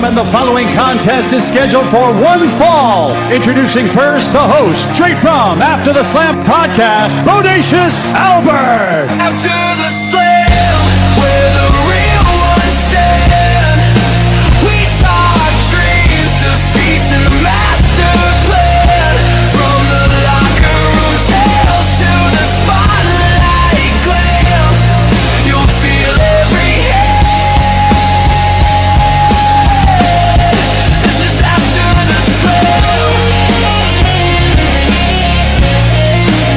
And the following contest is scheduled for one fall. Introducing first the host, straight from After the Slam podcast, Bodacious Albert. After the slam, where the real ones stand, we talk dreams, defeats, and the master plan. From the locker room tales to the spotlight glam, you'll feel every hand. This is after the slam.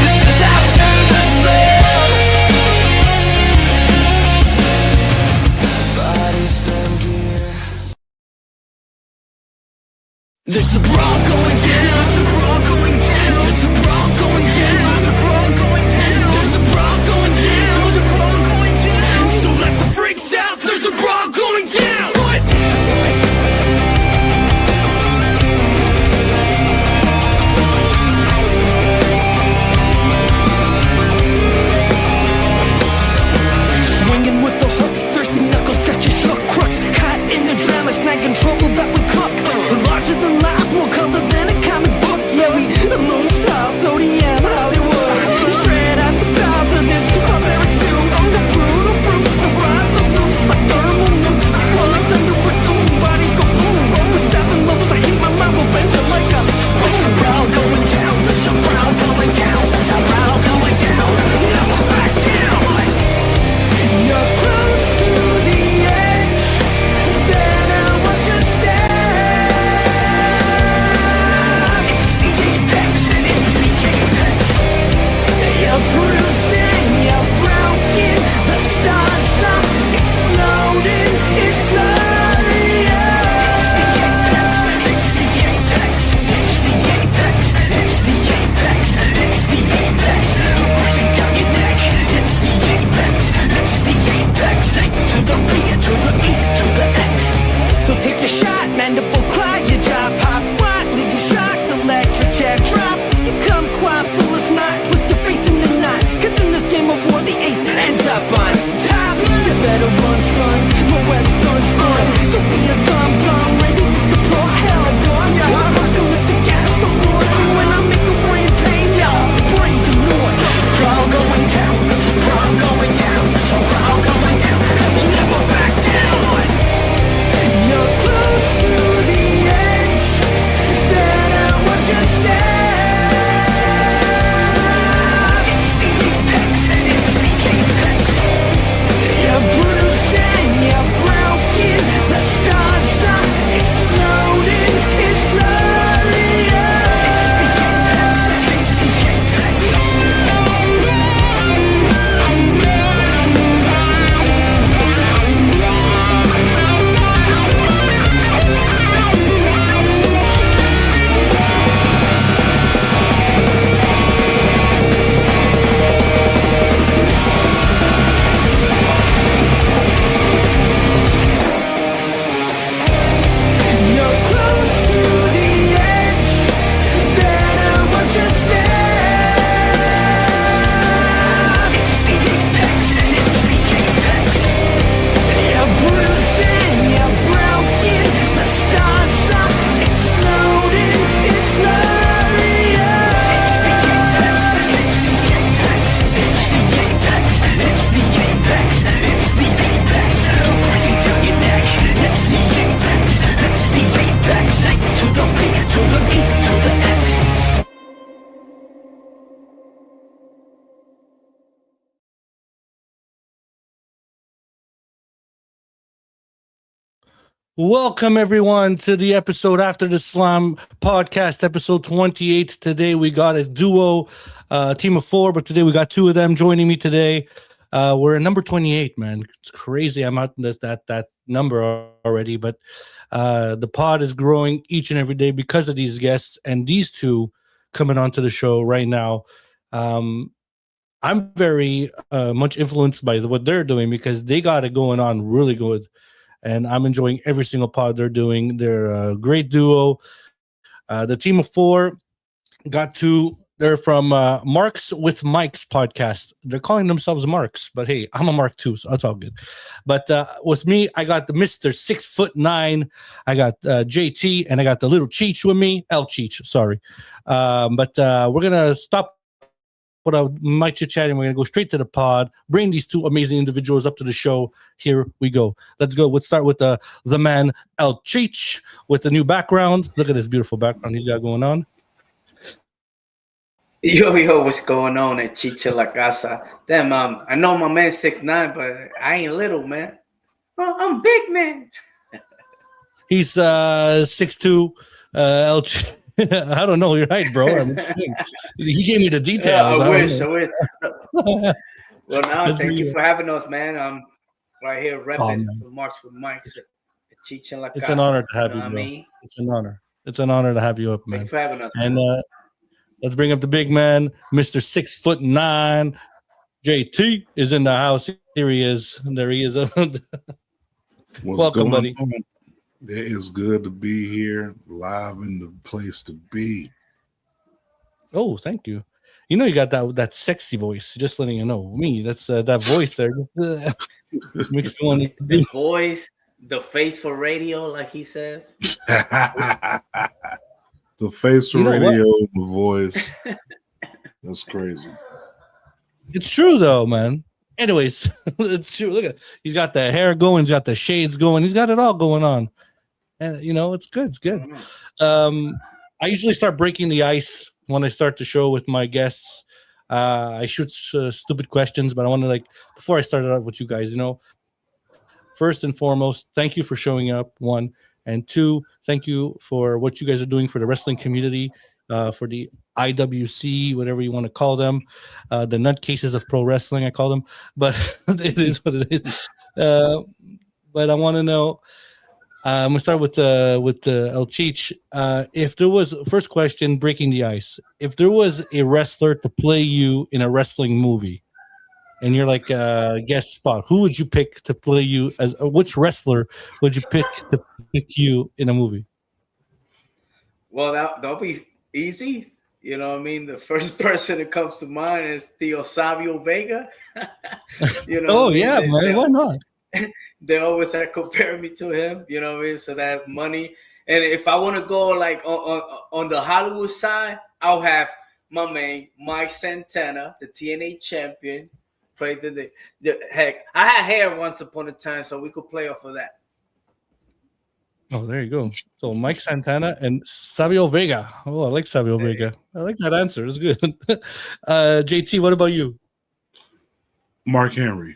This is after the slam. Body slam gear. There's a brawl going down. There's a brawl going down. There's a brawl going down. So let the freaks out. There's a brawl going down. What? Swinging with the hooks, thirsty knuckles, got your shook crooks. Caught in the drama, snagging trouble that we cook. Larger than life, more color than a comic book. Yeah, we moon tiles, ODM, Hollywood. Straight out the valves of this strawberry too. The brutal fruits around the roots like thermal nukes. While I'm thunder with doom, bodies go boom. With 7 levels, I keep my mind will bend it like a special brow going down. There's a brow going down. There's a brow going down. Never back down. You're close to the edge, then I want to stand. It's the apex and it's the apex. You're bruising, you're broken, the stars are exploding, it's glorious. It's the apex, it's the apex, it's the apex, it's the apex, it's the apex. Breathing down your neck, it's the apex, it's the apex. To the B, to the E, to the X. So take your shot, mandible cry, you drop, hop front, leave you shocked, electric chair drop. You come quiet, full of snot, twist your face in the knot. Cause in this game of war, the ace ends up on top. You better run, son, my web's done spun. Don't be a dumb, ready to deploy hell, boy. I'm rockin' with the gas, the war, too, and I make the brain pain, y'all. Bring the noise. There's a brawl going down, there's a brawl going down, there's a brawl going down, and we'll never back down. You're close to the edge, then I want you stand. It's the apex, it's the apex. You're bruising, you're broken, the stars are exploding, it's glorious. It's the apex, it's the apex. You're close to the edge, then I want you stand. It's the apex, it's the apex. You're bruising, you're broken, the stars are exploding, it's glorious. It's the apex, it's the apex, it's the apex, it's the apex, it's the apex. Breathing down your neck, it's the apex, it's the apex. To the B, to the E, to the X. Welcome everyone to the episode After the Slam podcast, episode 28. Today we got a duo, team of 4, but today we got 2 of them joining me today. We're at number 28, man. It's crazy. I'm out that number already, but the pod is growing each and every day because of these guests and these 2 coming onto the show right now. I'm very much influenced by what they're doing because they got it going on really good. And I'm enjoying every single pod they're doing. They're a great duo. The team of 4 got two. They're from Marks with Mike's podcast. They're calling themselves Marks, but hey, I'm a Mark too, so that's all good. But with me, I got the Mr. 6'9". I got JT, and I got the little Cheech with me. El Cheech, sorry. But we're gonna stop what I might chit chatting. We're gonna go straight to the pod. Bring these two amazing individuals up to the show. Here we go. Let's go. Let's start with the man El Cheech with the new background. Look at this beautiful background he's got going on. Yo, what's going on at Chicha La Casa? Damn, I know my man 6'9", but I ain't little, man. I'm big, man. He's 6'2". El Cheech. I don't know your height, bro. He gave me the details. Yeah, I wish. Well, now, thank you good. for having us, man. Right here repping the Marks with Mike at Chicha La Casa. It's an honor to have you, know bro. what I mean? It's an honor. It's an honor to have you up, Thank man. you for having us. And let's bring up the big man, Mr. 6'9". JT is in the house. Here he is. There he is. What's Welcome, buddy. on? It is good to be here, live in the place to be. Oh, thank you. You know you got that sexy voice. Just letting you know. Me, that's that voice there. Makes me want to The voice, the face for radio, like he says. The face for You know radio, the voice. That's crazy. It's true though, man. Anyways, it's true. Look at he's got the hair going, he's got the shades going, he's got it all going on. And you know, it's good. It's good. I usually start breaking the ice when I start the show with my guests. I shoot stupid questions, but I want to before I started out with you guys, first and foremost, thank you for showing up. One and two, thank you for what you guys are doing for the wrestling community, for the IWC, whatever you want to call them, the nutcases of pro wrestling, I call them. But it is what it is. But I want to know. I'm gonna start with El Cheech. If there was first question, breaking the ice. If there was a wrestler to play you in a wrestling movie, and you're like a guest spot, who would you pick to play you as? Which wrestler would you pick to pick you in a movie? Well, that'll be easy. You know what I mean? The first person that comes to mind is Theo Savio Vega. Oh, yeah, man. Why not? They always have compared me to him, you know what I mean? So that's money. And if I want to go on the Hollywood side, I'll have my man Mike Santana, the TNA champion. Played the heck. I had hair once upon a time, so we could play off of that. Oh, there you go. So Mike Santana and Savio Vega. Oh, I like Savio Vega. I like that answer. It's good. JT, what about you? Mark Henry.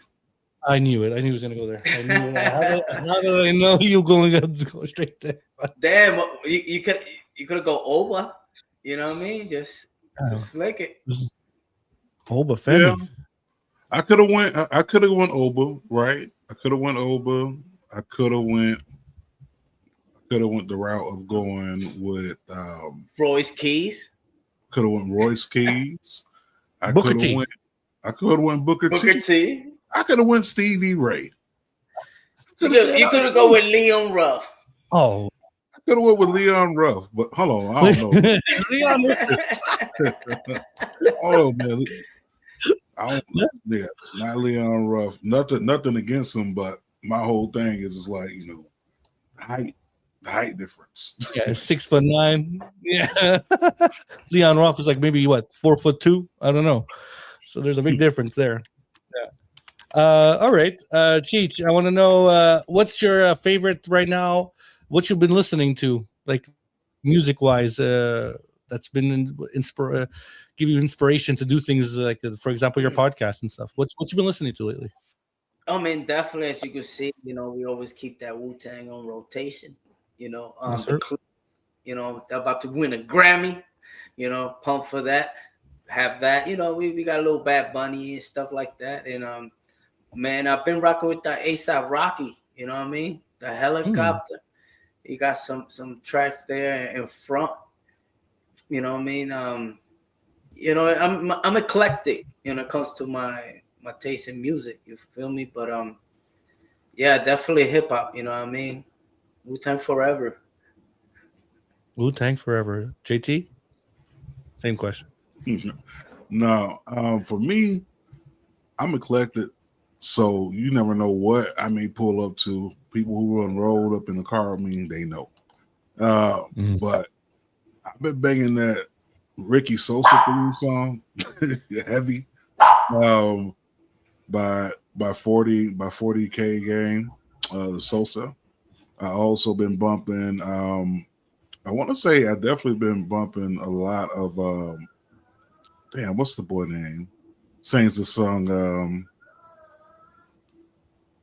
I knew it. I knew he was going to go there. I knew it. How did I know you were going to go straight there? Damn, you could go over. You know what I mean? Just slick it. Oba Femi. Yeah. I could have went Oba, right? I could have went Oba. I could have went the route of going with Royce Keys. Could have went Royce Keys. Booker T. I could have went Booker T. I could have went Stevie Ray. You could have go with Leon Ruff. Oh, I could have went with Leon Ruff, but hold on, I don't know. Leon Ruff. Oh man, not Leon Ruff. Nothing against him, but my whole thing is just like the height difference. Yeah, 6'9". Yeah, Leon Ruff is like maybe what 4'2". I don't know. So there's a big difference there. All right, Cheech, I want to know what's your favorite right now? What you've been listening to, like music-wise, that's been give you inspiration to do things like, for example, your podcast and stuff. What you been listening to lately? I mean, definitely, as you can see, we always keep that Wu-Tang on rotation. Yes, they're about to win a Grammy. Pumped for that. Have that. We got a little Bad Bunny and stuff like that, and man, I've been rocking with that A$AP Rocky, you know what I mean? The Helicopter. He got some tracks there in front. You know what I mean? I'm eclectic when it comes to my taste in music, you feel me? But yeah, definitely hip hop, you know what I mean? Wu-Tang Forever. Wu-Tang Forever. JT? Same question. No, for me, I'm eclectic, so you never know what I may pull up to. People who run road up in the car, I mean, they know. But I've been banging that Ricky Sosa theme song, heavy, by 40K game, the Sosa. I also been bumping. I want to say I definitely been bumping a lot of. Damn, what's the boy name? Sings the song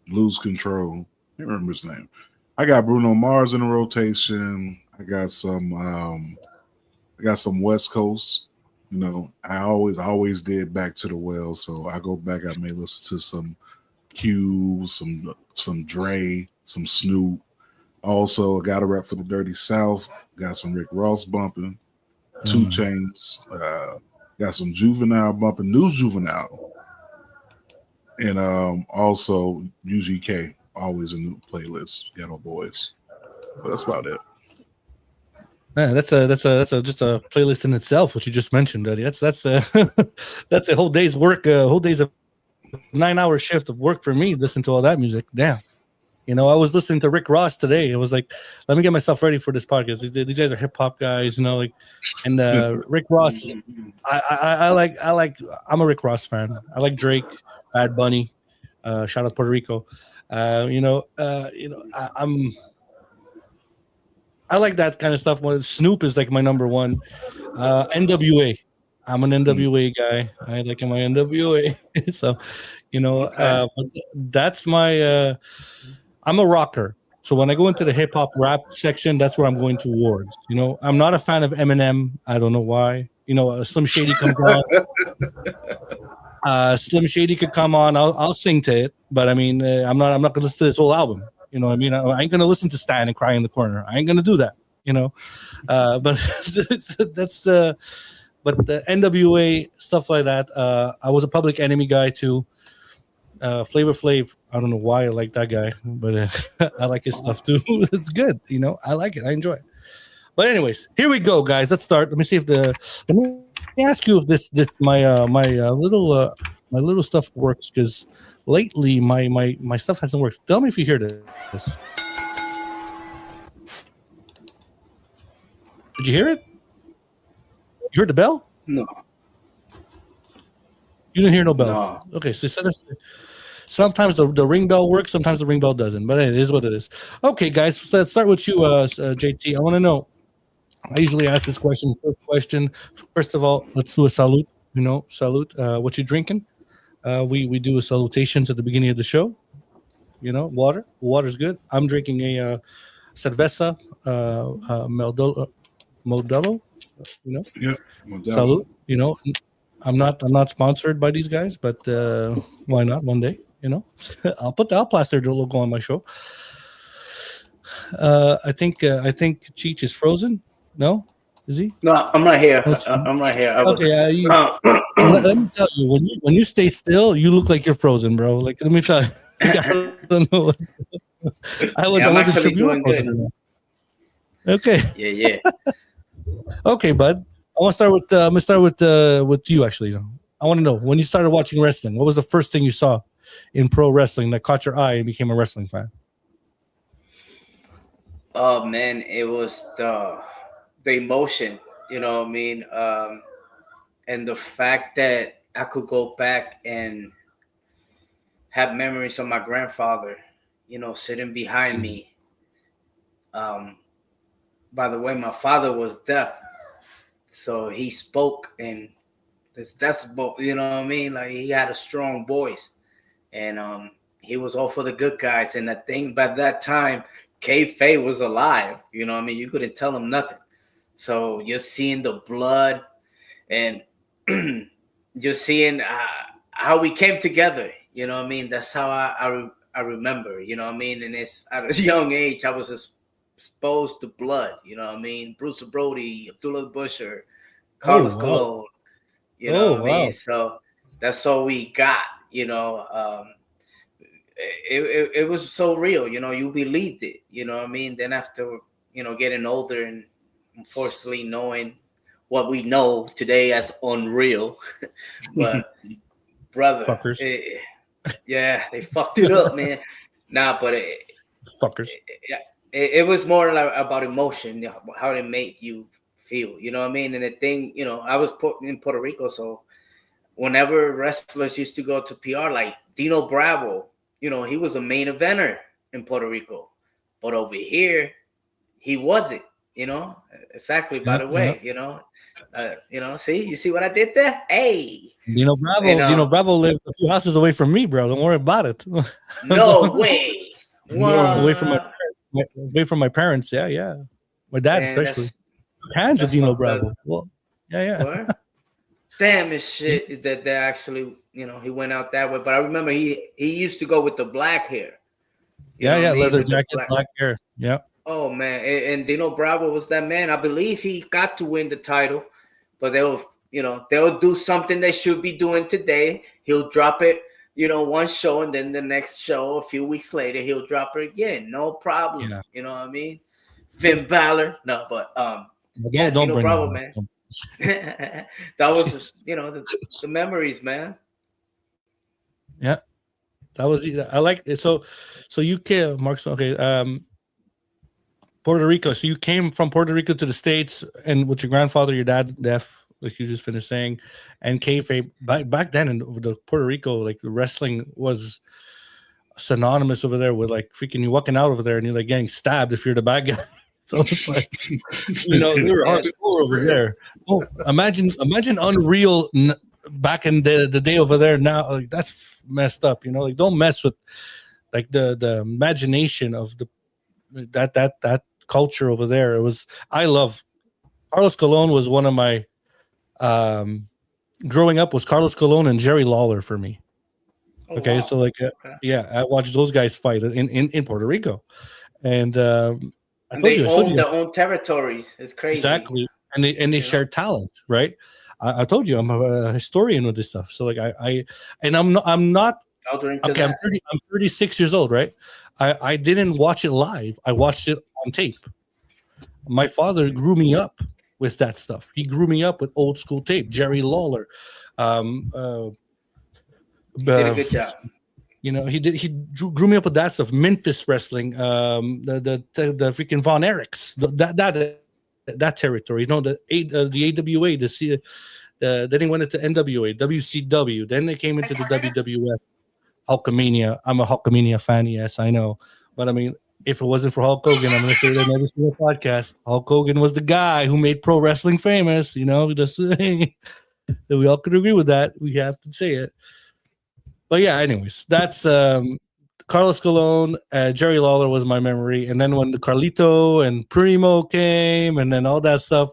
"Lose Control." I can't remember his name. I got Bruno Mars in the rotation. I got some West Coast. You know, I always did Back to the Well, so I go back. I may listen to some Q, some Dre, some Snoop. Also, I got a rap for the Dirty South. Got some Rick Ross bumping, 2 Chainz. Got some Juvenile bumping, new Juvenile, and also UGK always in the playlist. Ghetto Boys. But that's about it. Man, that's just a playlist in itself. What you just mentioned, Eddie. That's that's a whole day's work. Whole day's a 9-hour shift of work for me. Listen to all that music. Damn. You know, I was listening to Rick Ross today. It was like, let me get myself ready for this podcast. These guys are hip hop guys, you know, like, and Rick Ross. I like. I'm a Rick Ross fan. I like Drake, Bad Bunny. Shout out Puerto Rico. I like that kind of stuff. Well, Snoop is like my number one. NWA. I'm an NWA guy. I like my NWA. So, you know, that's my. I'm a rocker. So when I go into the hip hop rap section, that's where I'm going towards. You know, I'm not a fan of Eminem. I don't know why. You know, Slim Shady comes on. Slim Shady could come on. I'll sing to it, but I mean, I'm not gonna listen to this whole album. You know what I mean? I ain't gonna listen to Stan and cry in the corner. I ain't gonna do that. You know, but that's the. But the NWA stuff like that. I was a Public Enemy guy too. Flavor Flav. I don't know why I like that guy, but I like his stuff too. It's good. You know, I like it. I enjoy it. But anyways, here we go, guys. Let's start. Let me ask you if this my little stuff works, because lately my stuff hasn't worked. Tell me if you hear this. Did you hear it? You heard the bell? No. You didn't hear no bell. No. Okay, so sometimes the ring bell works, sometimes the ring bell doesn't, but it is what it is. Okay, guys, so let's start with you, JT. I want to know. I usually ask this question. First question. First of all, let's do a salute. You know, salute. What you drinking? We do a salutations at the beginning of the show. You know, water. Water's good. I'm drinking a cerveza Modelo. You know, Yeah. salute. You know, I'm not sponsored by these guys, but why not one day? You know, I'll plaster their logo on my show. I think Cheech is frozen. No, is he? No, I'm right here. I'm right here. Okay, let me tell you, when you stay still, you look like you're frozen, bro. Like, let me tell you. I don't know. I'm actually doing good. Okay. Yeah. Okay, bud. I want to start with. I'm gonna start with you. Actually, I want to know, when you started watching wrestling, what was the first thing you saw in pro wrestling that caught your eye and became a wrestling fan? Oh man, it was the emotion. You know what I mean? And the fact that I could go back and have memories of my grandfather, you know, sitting behind me. By the way, my father was deaf, so he spoke, and that's you know what I mean? Like, he had a strong voice, and he was all for the good guys. And the thing, by that time, kayfabe was alive. You know what I mean? You couldn't tell him nothing. So you're seeing the blood, and you're seeing how we came together. You know what I mean? That's how I remember. You know what I mean? And it's at a young age, I was exposed to blood. You know what I mean? Bruce Brody, Abdullah Busher, Carlos Colon. You know what I mean? So that's all we got. You know, it was so real. You know, you believed it. You know what I mean? Then after, you know, getting older and unfortunately knowing what we know today as Unreal. But brother, Fuckers. yeah, they fucked it up, man. Nah, but Fuckers. it was more like about emotion, how they make you feel. You know what I mean? And the thing, I was put in Puerto Rico, so whenever wrestlers used to go to PR, like Dino Bravo, he was a main eventer in Puerto Rico, but over here, he wasn't. Exactly. By the way, see, you see what I did there? Hey, Dino Bravo lived a few houses away from me, bro. Don't worry about it. No way. What? Away from my parents. Yeah. My dad, Man, especially. Hands with Dino Bravo. up. Well, yeah. What? Damn, it's shit that they actually, he went out that way. But I remember he used to go with the black hair. You know what I mean? Leather With the jacket, black hair. Yeah. Oh man, and Dino Bravo was that man. I believe he got to win the title, but they'll do something they should be doing today. He'll drop it, one show, and then the next show, a few weeks later, he'll drop it again. No problem. Yeah. You know what I mean? Finn Balor, no, but don't Dino bring Bravo, that man. That was the memories, man. Yeah, that was. I like it. So you came, Mark. Okay, Puerto Rico. So you came from Puerto Rico to the States, and with your grandfather, your dad, deaf, like you just finished saying, and kayfabe. Back then in the Puerto Rico, like the wrestling was synonymous over there with like freaking you walking out over there and you're like getting stabbed if you're the bad guy. So it's like, they were hardcore over there. Oh, imagine Unreal back in the day over there. Now, like, that's messed up. Like don't mess with like the imagination of that culture over there. I love Carlos Colon was one of my growing up was Carlos Colon and Jerry Lawler for me. Oh, okay, wow. so like I watched those guys fight in Puerto Rico, and I told you their own territories. It's crazy. Exactly, and they share talent, right? I told you I'm a historian with this stuff. So like I'm not. Okay, I'm 36 years old, right? I didn't watch it live. I watched it on tape. My father grew me up with that stuff. He grew me up with old school tape. Jerry Lawler. Did a good job. He grew me up with that stuff. Memphis wrestling, the freaking Von Erichs, that territory. The AWA, then they went into NWA, WCW. Then they came into the WWF. Hulkamania. I'm a Hulkamania fan. Yes, I know. But I mean, if it wasn't for Hulk Hogan, I'm going to say that never seen a podcast. Hulk Hogan was the guy who made pro wrestling famous. We all could agree with that. We have to say it. But yeah, anyways, that's Carlos Colon. Jerry Lawler was my memory. And then when the Carlito and Primo came and then all that stuff,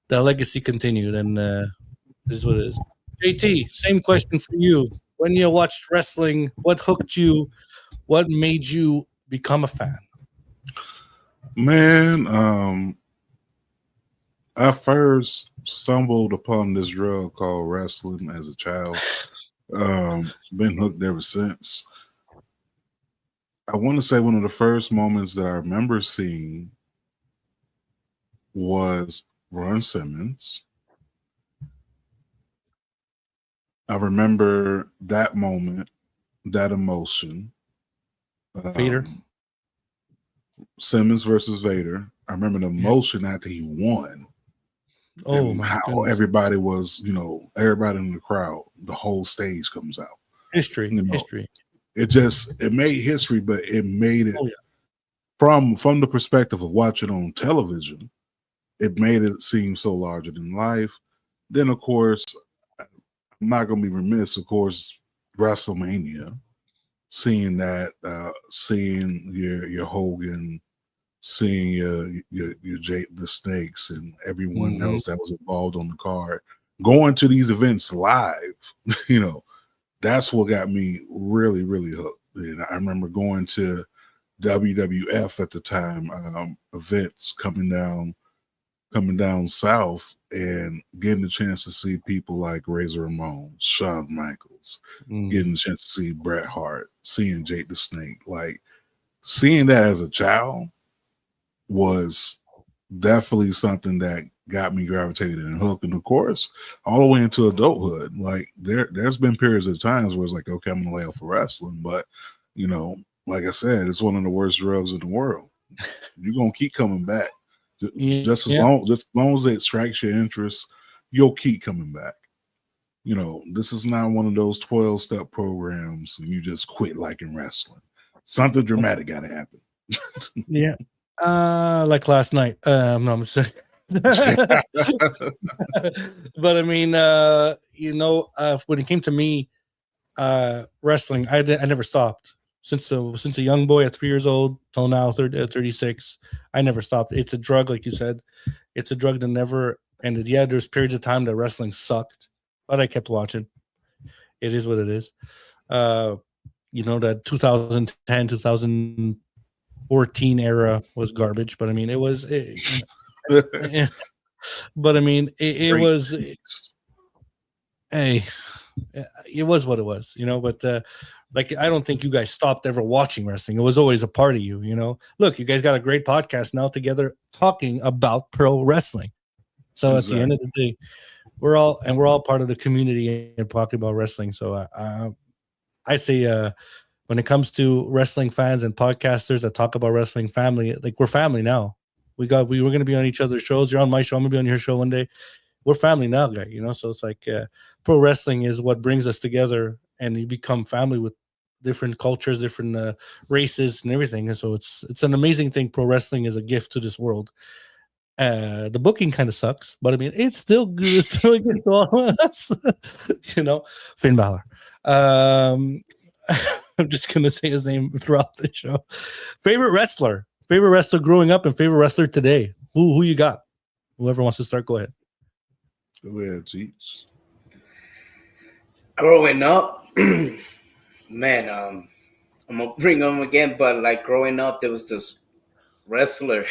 the legacy continued. And this is what it is. JT, same question for you. When you watched wrestling, what hooked you? What made you become a fan? Man, I first stumbled upon this drug called wrestling as a child. Been hooked ever since. I want to say one of the first moments that I remember seeing was Ron Simmons. I remember that moment, that emotion. Vader. Simmons versus Vader. I remember the emotion after he won. Oh and my how goodness. everybody was, everybody in the crowd, the whole stage comes out. History. It made history, but it made it from the perspective of watching on television, it made it seem so larger than life. Then of course, I'm not gonna be remiss, of course, WrestleMania, seeing that, seeing your Hogan, seeing your Jake the Snakes and everyone else that was involved on the card, going to these events live, that's what got me really, really hooked. And I remember going to WWF at the time, events coming down south and getting the chance to see people like Razor Ramon, Shawn Michaels, getting the chance to see Bret Hart, seeing Jake the Snake. Like, seeing that as a child was definitely something that got me gravitated and hooked. And of course, all the way into adulthood, like there's been periods of times where it's like, okay, I'm gonna lay off for wrestling, but you know, like I said, it's one of the worst drugs in the world. You're gonna keep coming back. Just as long as it extracts your interest, you'll keep coming back. You know, this is not one of those 12-step programs and you just quit liking wrestling. Something dramatic gotta happen. Yeah. Like last night. No, I'm just saying. But I mean, when it came to me, wrestling, I never stopped since a young boy at 3 years old till now 36. I never stopped. It's a drug, like you said. It's a drug that never ended. Yeah, there's periods of time that wrestling sucked, but I kept watching. It is what it is. That 2010, 2014 era was garbage, but I mean, it was. But I mean, it was. Hey, it was what it was, But I don't think you guys stopped ever watching wrestling. It was always a part of you, Look, you guys got a great podcast now together talking about pro wrestling. So At the end of the day, we're all part of the community and talking about wrestling. So I say, when it comes to wrestling fans and podcasters that talk about wrestling family, like we're family now. We were going to be on each other's shows. You're on my show. I'm going to be on your show one day. We're family now, guy. So it's like pro wrestling is what brings us together, and you become family with different cultures, different races, and everything. And so it's an amazing thing. Pro wrestling is a gift to this world. The booking kind of sucks, but I mean, it's still good. It's still good to all of us. Finn Balor. I'm just gonna say his name throughout the show. Favorite wrestler growing up, and favorite wrestler today. Who you got? Whoever wants to start, go ahead. Go ahead, Cheats. Growing up, man, I'm gonna bring him again, but like growing up, there was this wrestler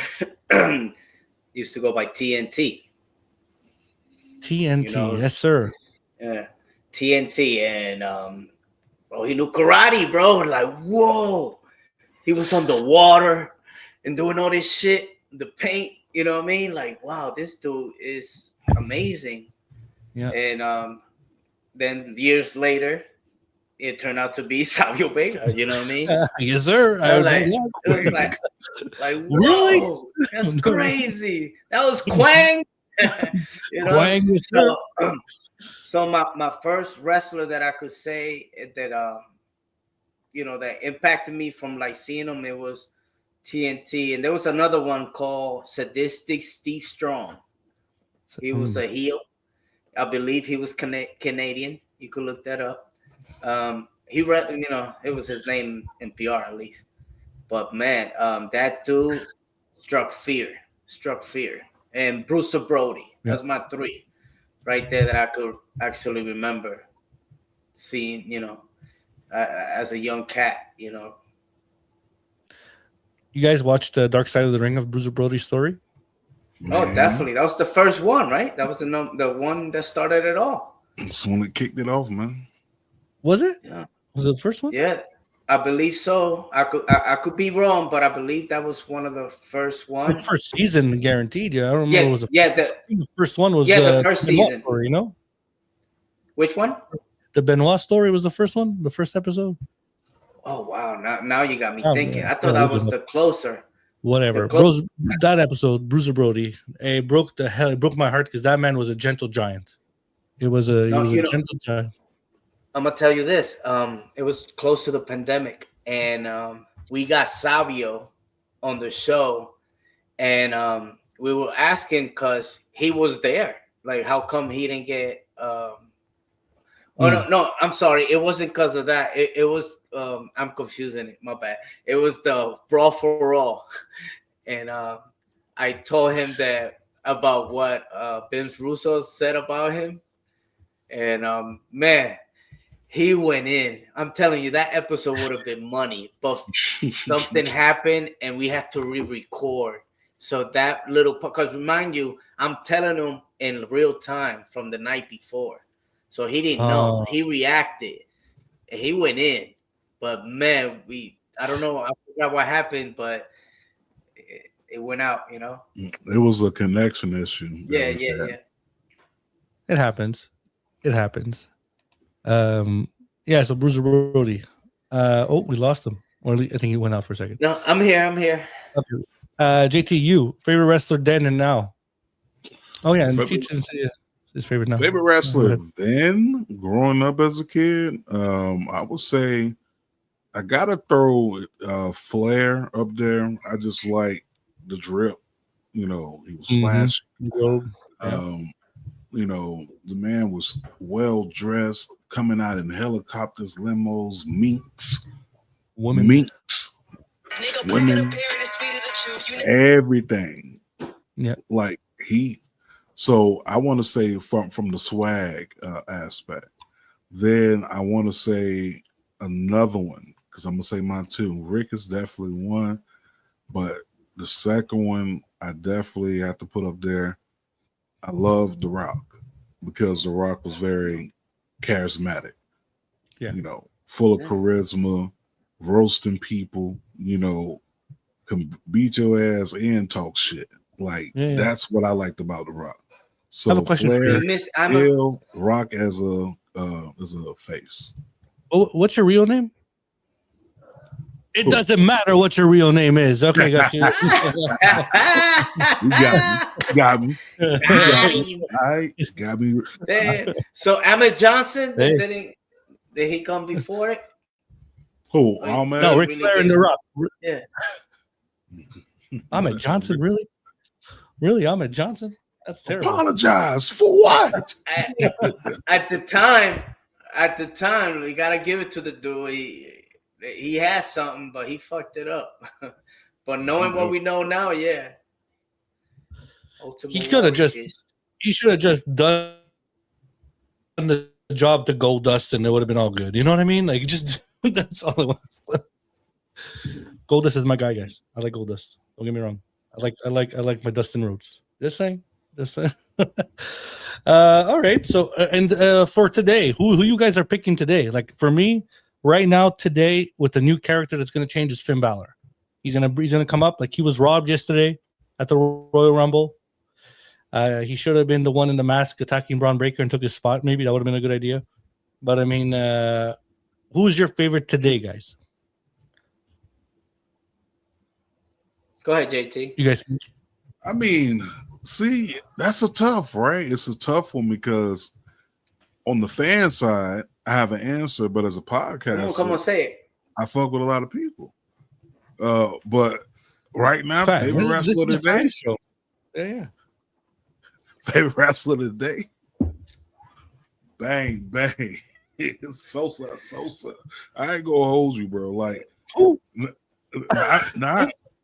used to go by TNT. TNT, yes, sir. Yeah, TNT, and he knew karate, bro. Like, whoa, he was underwater and doing all this shit, the paint. You know what I mean? Like, wow, this dude is amazing. Yeah. And then years later, it turned out to be Savio Vega. You know what I mean? Yes, sir. It was like, whoa, really? That's crazy. That was Quang. Quang was so my first wrestler that I could say that that impacted me from like seeing him, it was TNT, and there was another one called Sadistic Steve Strong. He was a heel. I believe he was Canadian. You could look that up. It was his name in PR at least. But man, that dude struck fear. And Bruce Brody. That's my three right there that I could actually remember seeing, as a young cat, You guys watched Dark Side of the Ring of Bruce Brody's story? Oh, definitely. That was the first one, right? That was the one that started it all. It's the one that kicked it off, man. Was it? Yeah. Was it the first one? Yeah, I believe so. I could be wrong, but I believe that was one of the first ones. The first season, guaranteed. Yeah, I don't remember. The first one was the first Benoit season. Story, Which one? The Benoit story was the first one, the first episode. Oh wow! Now you got me thinking. Yeah. I thought that was the closer. Whatever. That episode, Bruiser Brody, it broke my heart because that man was a gentle giant. He was a gentle giant. I'm gonna tell you this. It was close to the pandemic, and we got Savio on the show, and we were asking because he was there. Like, how come he didn't get? No, I'm sorry. It wasn't because of that. It was. I'm confusing it. My bad. It was the Brawl for All, and I told him that about what Vince Russo said about him, and man, he went in. I'm telling you, that episode would have been money, but something happened, and we had to re-record. So that little part, because remind you, I'm telling him in real time from the night before. So he didn't know. He reacted. He went in. But man, I don't know. I forgot what happened, but it went out. You know. It was a connection issue. Yeah. It happens. It happens. Yeah. So Bruiser Brody. We lost him. Or I think he went out for a second. No, I'm here. Okay. JT, you favorite wrestler then and now? Oh yeah, and Favorite- Cheech is his favorite now. Favorite wrestler then, growing up as a kid, I would say I gotta throw Flair up there. I just like the drip. You know, he was flashy. You know, the man was well dressed, coming out in helicopters, limos, minks, women, everything. Yeah, like he. So I want to say from the swag aspect. Then I want to say another one because I'm gonna say mine too. Rick is definitely one, but the second one I definitely have to put up there. I love The Rock because The Rock was very charismatic. Yeah, you know, full of charisma, roasting people. You know, can beat your ass and talk shit. Like that's what I liked about The Rock. So I have a question Flair, for you. Rock as a face. Oh, what's your real name? It doesn't matter what your real name is. Okay, got you. You got me. All right, got me. So Ahmed Johnson, did he come before it? Who? Oh man, no, Ric Flair and The Rock. Yeah. Ahmed Johnson, really? Really, Ahmed Johnson? That's terrible. Apologize for what? At the time, you gotta give it to the dude. He has something, but he fucked it up. But knowing what we know now, yeah. He should have just done the job to Goldust and it would have been all good. You know what I mean? Like just that's all it was. Goldust is my guy, guys. I like Goldust. Don't get me wrong. I like my Dustin Rhodes. Just saying. All right. So and for today, who you guys are picking today? Like for me, right now, today, with the new character that's going to change is Finn Balor. He's gonna come up like he was robbed yesterday at the Royal Rumble. He should have been the one in the mask attacking Braun Breaker and took his spot. Maybe that would have been a good idea. But I mean, who's your favorite today, guys? Go ahead, JT. You guys. I mean, see, that's a tough, right? It's a tough one because on the fan side, I have an answer, but as a podcast, come on, say it. I fuck with a lot of people. But right now, favorite wrestler today. Yeah. Favorite wrestler today. Bang, bang. Sosa. I ain't gonna hold you, bro. Like,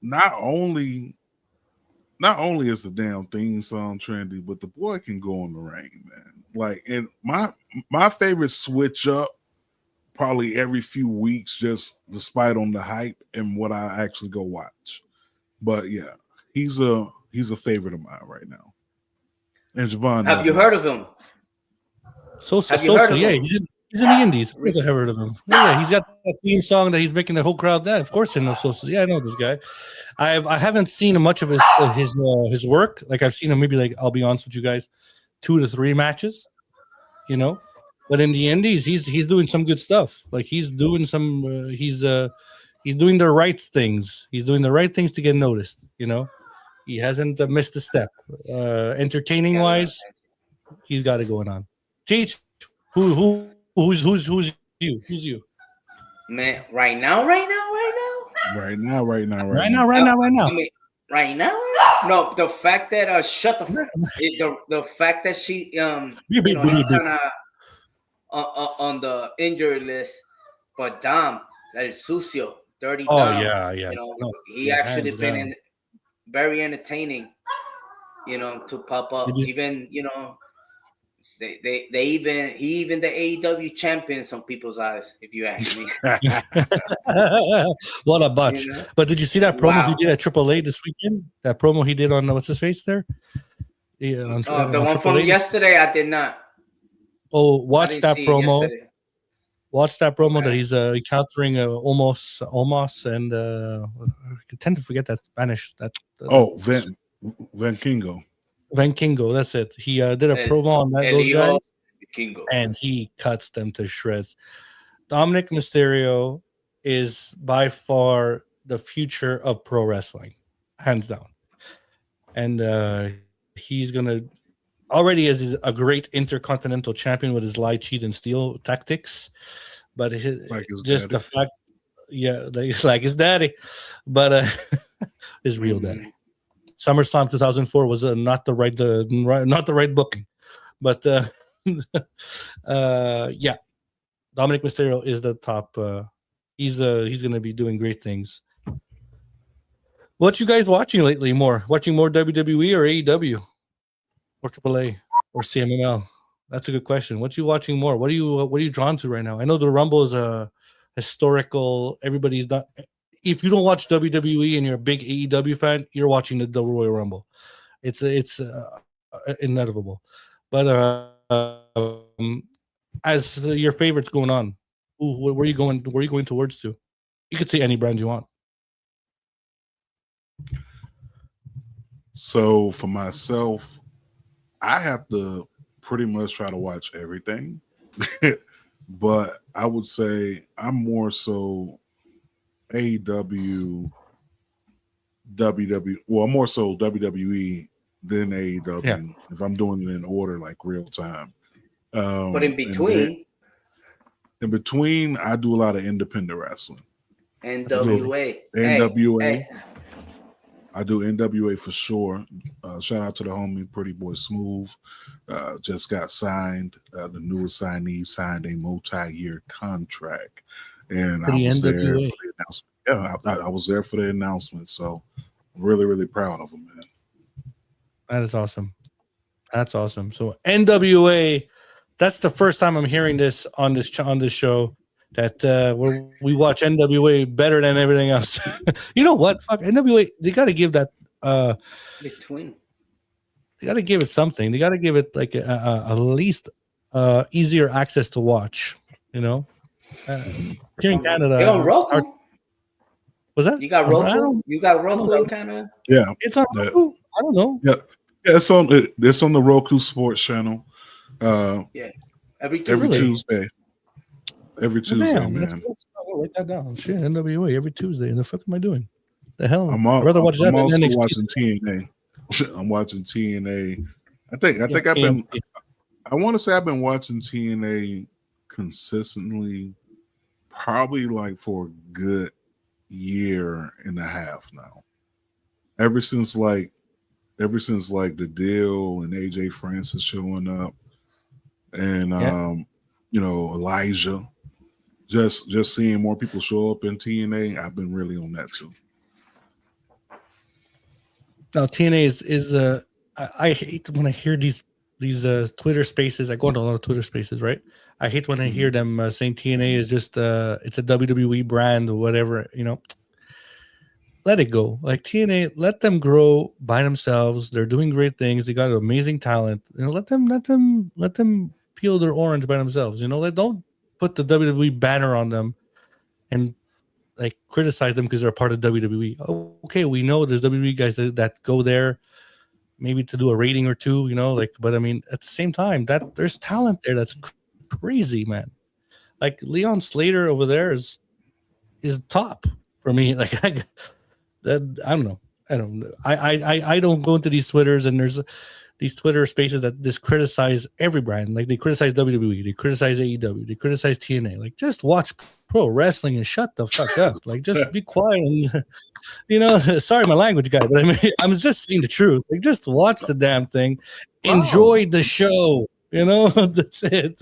not only is the damn theme song trendy, but the boy can go in the ring, man. Like, and my favorite switch up probably every few weeks, just despite on the hype and what I actually go watch. But yeah, he's a favorite of mine right now. And Javon, have you heard of him? Sosa, yeah, he's in the Indies. Of course I have heard of him. Yeah, he's got that theme song that he's making the whole crowd dance. Of course I know Sosa. Yeah, I know this guy. I haven't seen much of his work. Like I've seen him maybe, like, I'll be honest with you guys, 2 to 3 matches, you know. But in the Indies, he's doing some good stuff. Like he's doing some he's doing the right things. He's doing the right things to get noticed, you know. He hasn't missed a step. Entertaining wise, he's got it going on. Cheech, who's you? Who's you? Man, right now. Right now. No, the fact that the fact that she he's kinda on the injury list, but Dom, that is Sucio, Dirty Dom. Oh yeah. You know, he actually been very entertaining. You know, to pop up. Even, you know, he even the AEW champion in some people's eyes, if you ask me. What a bunch. You know? But did you see that promo he did at AAA this weekend? That promo he did on what's his face there? Yeah, the one from yesterday, I did not. Oh, watch that promo. Watch that promo that he's encountering Omos, and I tend to forget that Spanish. Van Kingo. Van Kingo, that's it. He did a promo on those Hijo guys, Kingo. and he cuts them to shreds. Dominic Mysterio is by far the future of pro wrestling, hands down. And he's gonna already is a great intercontinental champion with his lie, cheat, and steal tactics. But Like his just daddy. the fact, yeah, like his daddy, but his real daddy. SummerSlam 2004 was not the right booking, but yeah, Dominic Mysterio is the top. He's going to be doing great things. What you guys watching lately? Watching more WWE or AEW or AAA or CMLL? That's a good question. What you watching more? What are you drawn to right now? I know the Rumble is a historical. Everybody's not. If you don't watch WWE and you're a big AEW fan, you're watching the Royal Rumble. It's inevitable. But as your favorites going on, where are you going? Where are you going towards to? You could say any brand you want. So for myself, I have to pretty much try to watch everything, but I would say I'm more so AEW, WWE. Well, I'm more so WWE than AEW. Yeah. If I'm doing it in order, like real time. But in between, I do a lot of independent wrestling. NWA. NWA. Hey. I do NWA for sure. Shout out to the homie Pretty Boy Smooth. Just got signed. The newest signee signed a multi-year contract, and I was there for the announcement. Yeah, I was there for the announcement. So, really, really proud of him, man. That is awesome. That's awesome. So NWA. That's the first time I'm hearing this on this show. That we watch NWA better than everything else. You know what? Fuck NWA. They got to give that. Between. They got to give it something. They got to give it like at least easier access to watch. You know, here in Canada. You're on Roku. Was that? You got Roku? You got Roku kind of? Yeah, it's on Roku. I don't know. Yeah, it's on the Roku Sports channel. Yeah, every Tuesday. Every Tuesday, Damn, man. I'll write that down. Shit, NWA every Tuesday. The fuck am I doing? The hell? I'm rather watch that. I'm also NXT. watching TNA. I'm watching TNA. I think I've been. I want to say I've been watching TNA consistently, probably like for a good year and a half now. Ever since like the deal and AJ Francis showing up, and Elijah. Just seeing more people show up in TNA, I've been really on that too. Now TNA is I hate when I hear these Twitter spaces. I go into a lot of Twitter spaces, right? I hate when I hear them saying TNA is just it's a WWE brand or whatever. You know, let it go. Like TNA, let them grow by themselves. They're doing great things. They got amazing talent. You know, let them peel their orange by themselves. You know, don't put the WWE banner on them and like criticize them because they're a part of WWE. Okay, we know there's WWE guys that go there maybe to do a rating or two, you know, like, but I mean, at the same time, that there's talent there that's crazy, man. Like Leon Slater over there is top for me. Like I don't know. I don't go into these Twitters, and there's these Twitter spaces that just criticize every brand. Like they criticize WWE, they criticize AEW, they criticize TNA. Like just watch pro wrestling and shut the fuck up. Like just be quiet and, you know, sorry my language guy, but I mean I'm just saying the truth. Like just watch the damn thing, enjoy the show. You know, that's it.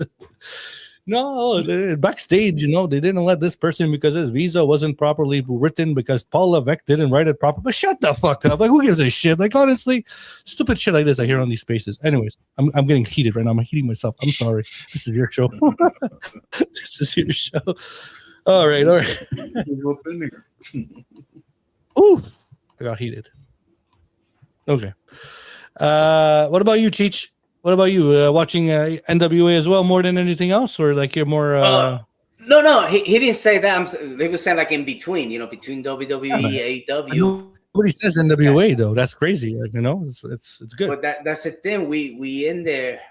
No, backstage, you know, they didn't let this person because his visa wasn't properly written because Paul Levesque didn't write it properly. But shut the fuck up. Like, who gives a shit? Like, honestly, stupid shit like this I hear on these spaces. Anyways, I'm getting heated right now. I'm heating myself. I'm sorry. This is your show. This is your show. All right. Ooh, I got heated. Okay. What about you, Cheech? What about you? Watching NWA as well more than anything else, or like you're more? No, he didn't say that. They were saying like in between, between WWE, AEW. Nobody says NWA though. That's crazy. Like, it's good. But that's the thing. We in there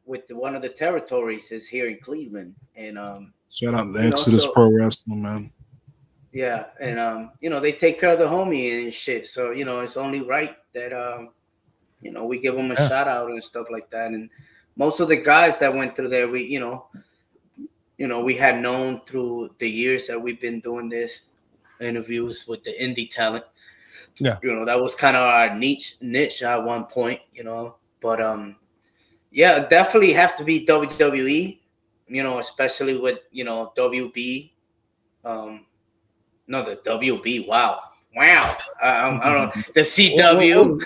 with one of the territories is here in Cleveland, and shout out to Exodus Pro Wrestling, man. Yeah, and they take care of the homie and shit. So it's only right that we give them a shout out and stuff like that. And most of the guys that went through there, we had known through the years that we've been doing this interviews with the indie talent. Yeah, that was kind of our niche at one point, But yeah, definitely have to be WWE, especially with WB. No, the WB. Wow. I don't know. The CW.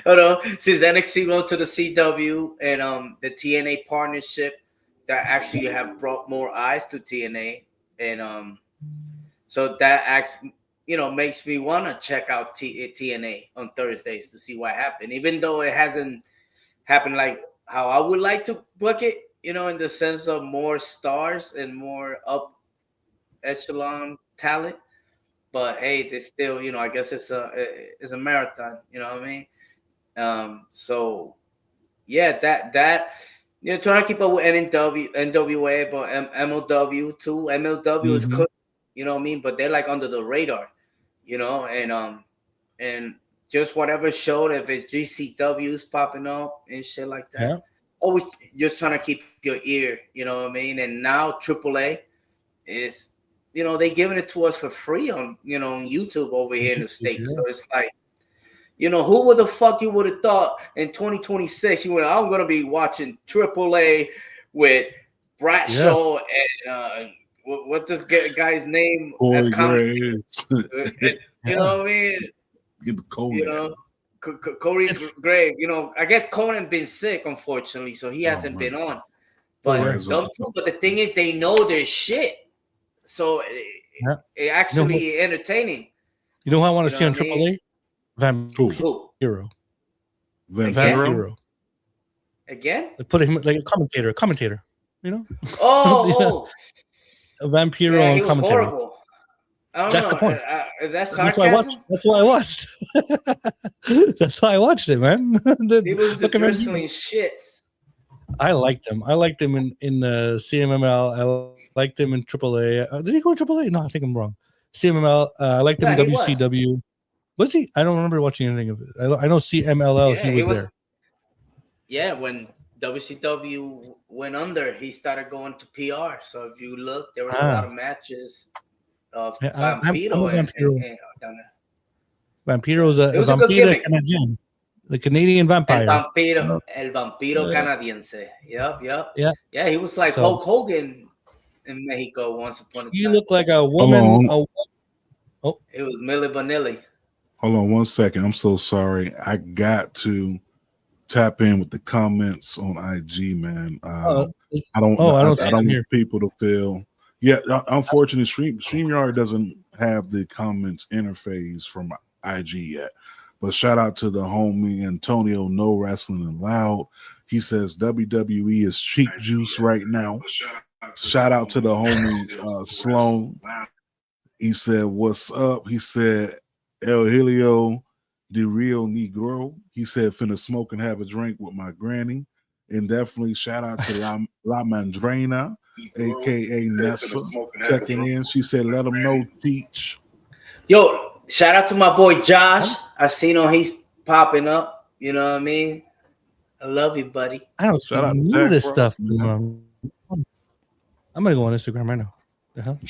Hold on. Since NXT went to the CW and the TNA partnership that actually have brought more eyes to TNA, and so that makes me want to check out TNA on Thursdays to see what happened, even though it hasn't happened like how I would like to book it, in the sense of more stars and more up echelon talent. But hey, there's still, I guess it's a marathon, you know what I mean? So yeah, that trying to keep up with NWA, but MLW too. MLW is good, you know what I mean? But they're like under the radar, and just whatever show, if it's GCW's popping up and shit like that. Yeah. Always just trying to keep your ear, you know what I mean? And now AAA is, they giving it to us for free on, on YouTube over here in the States. So it's like, who would the fuck you would have thought in 2026 I'm going to be watching AAA with Bradshaw and what this guy's name as commentary. You know what I mean? Get the Conan. Corey Graves. I guess Conan been sick, unfortunately, so he hasn't been on. But but the thing is, they know their shit. So it actually entertaining. You know who I want to see on AAA? Vampiro. Vampiro. Again? They put him like a commentator. Oh, Vampiro and commentator. Horrible. I don't That's know. the point. Is that sarcasm? That's why I watched. That's why I watched it, man. He was the drizzling shit. I liked him. I liked him in CMML. I liked him in AAA. Did he go to AAA? No, I think I'm wrong. CMML. I liked him in WCW. Was he? I don't remember watching anything of it. I know CMLL. He was there. Yeah, when WCW went under, he started going to PR. So if you look, there was a lot of matches of Vampiro. Vampiro's a Vampiro Canadian, the Canadian vampire. El Vampiro Canadiense. Yep. Yeah, he was like Hulk Hogan in Mexico once upon a time. He looked like a woman. It was Milli Vanilli. Hold on 1 second. I'm so sorry. I got to tap in with the comments on IG, man. I don't want people to feel. Yeah, unfortunately, StreamYard doesn't have the comments interface from IG yet. But shout out to the homie Antonio No Wrestling Allowed. He says WWE is cheap juice right now. Shout out to the homie Sloan. He said, "What's up?" He said, "El Helio, the real Negro." He said, "Finna smoke and have a drink with my granny." And definitely shout out to La Mandrena, aka Nessa, checking in. She said, "Let them know, Peach." Yo, shout out to my boy Josh. I seen him; he's popping up. You know what I mean? I love you, buddy. I don't shout out to this stuff. I'm gonna go on Instagram right now. The hell?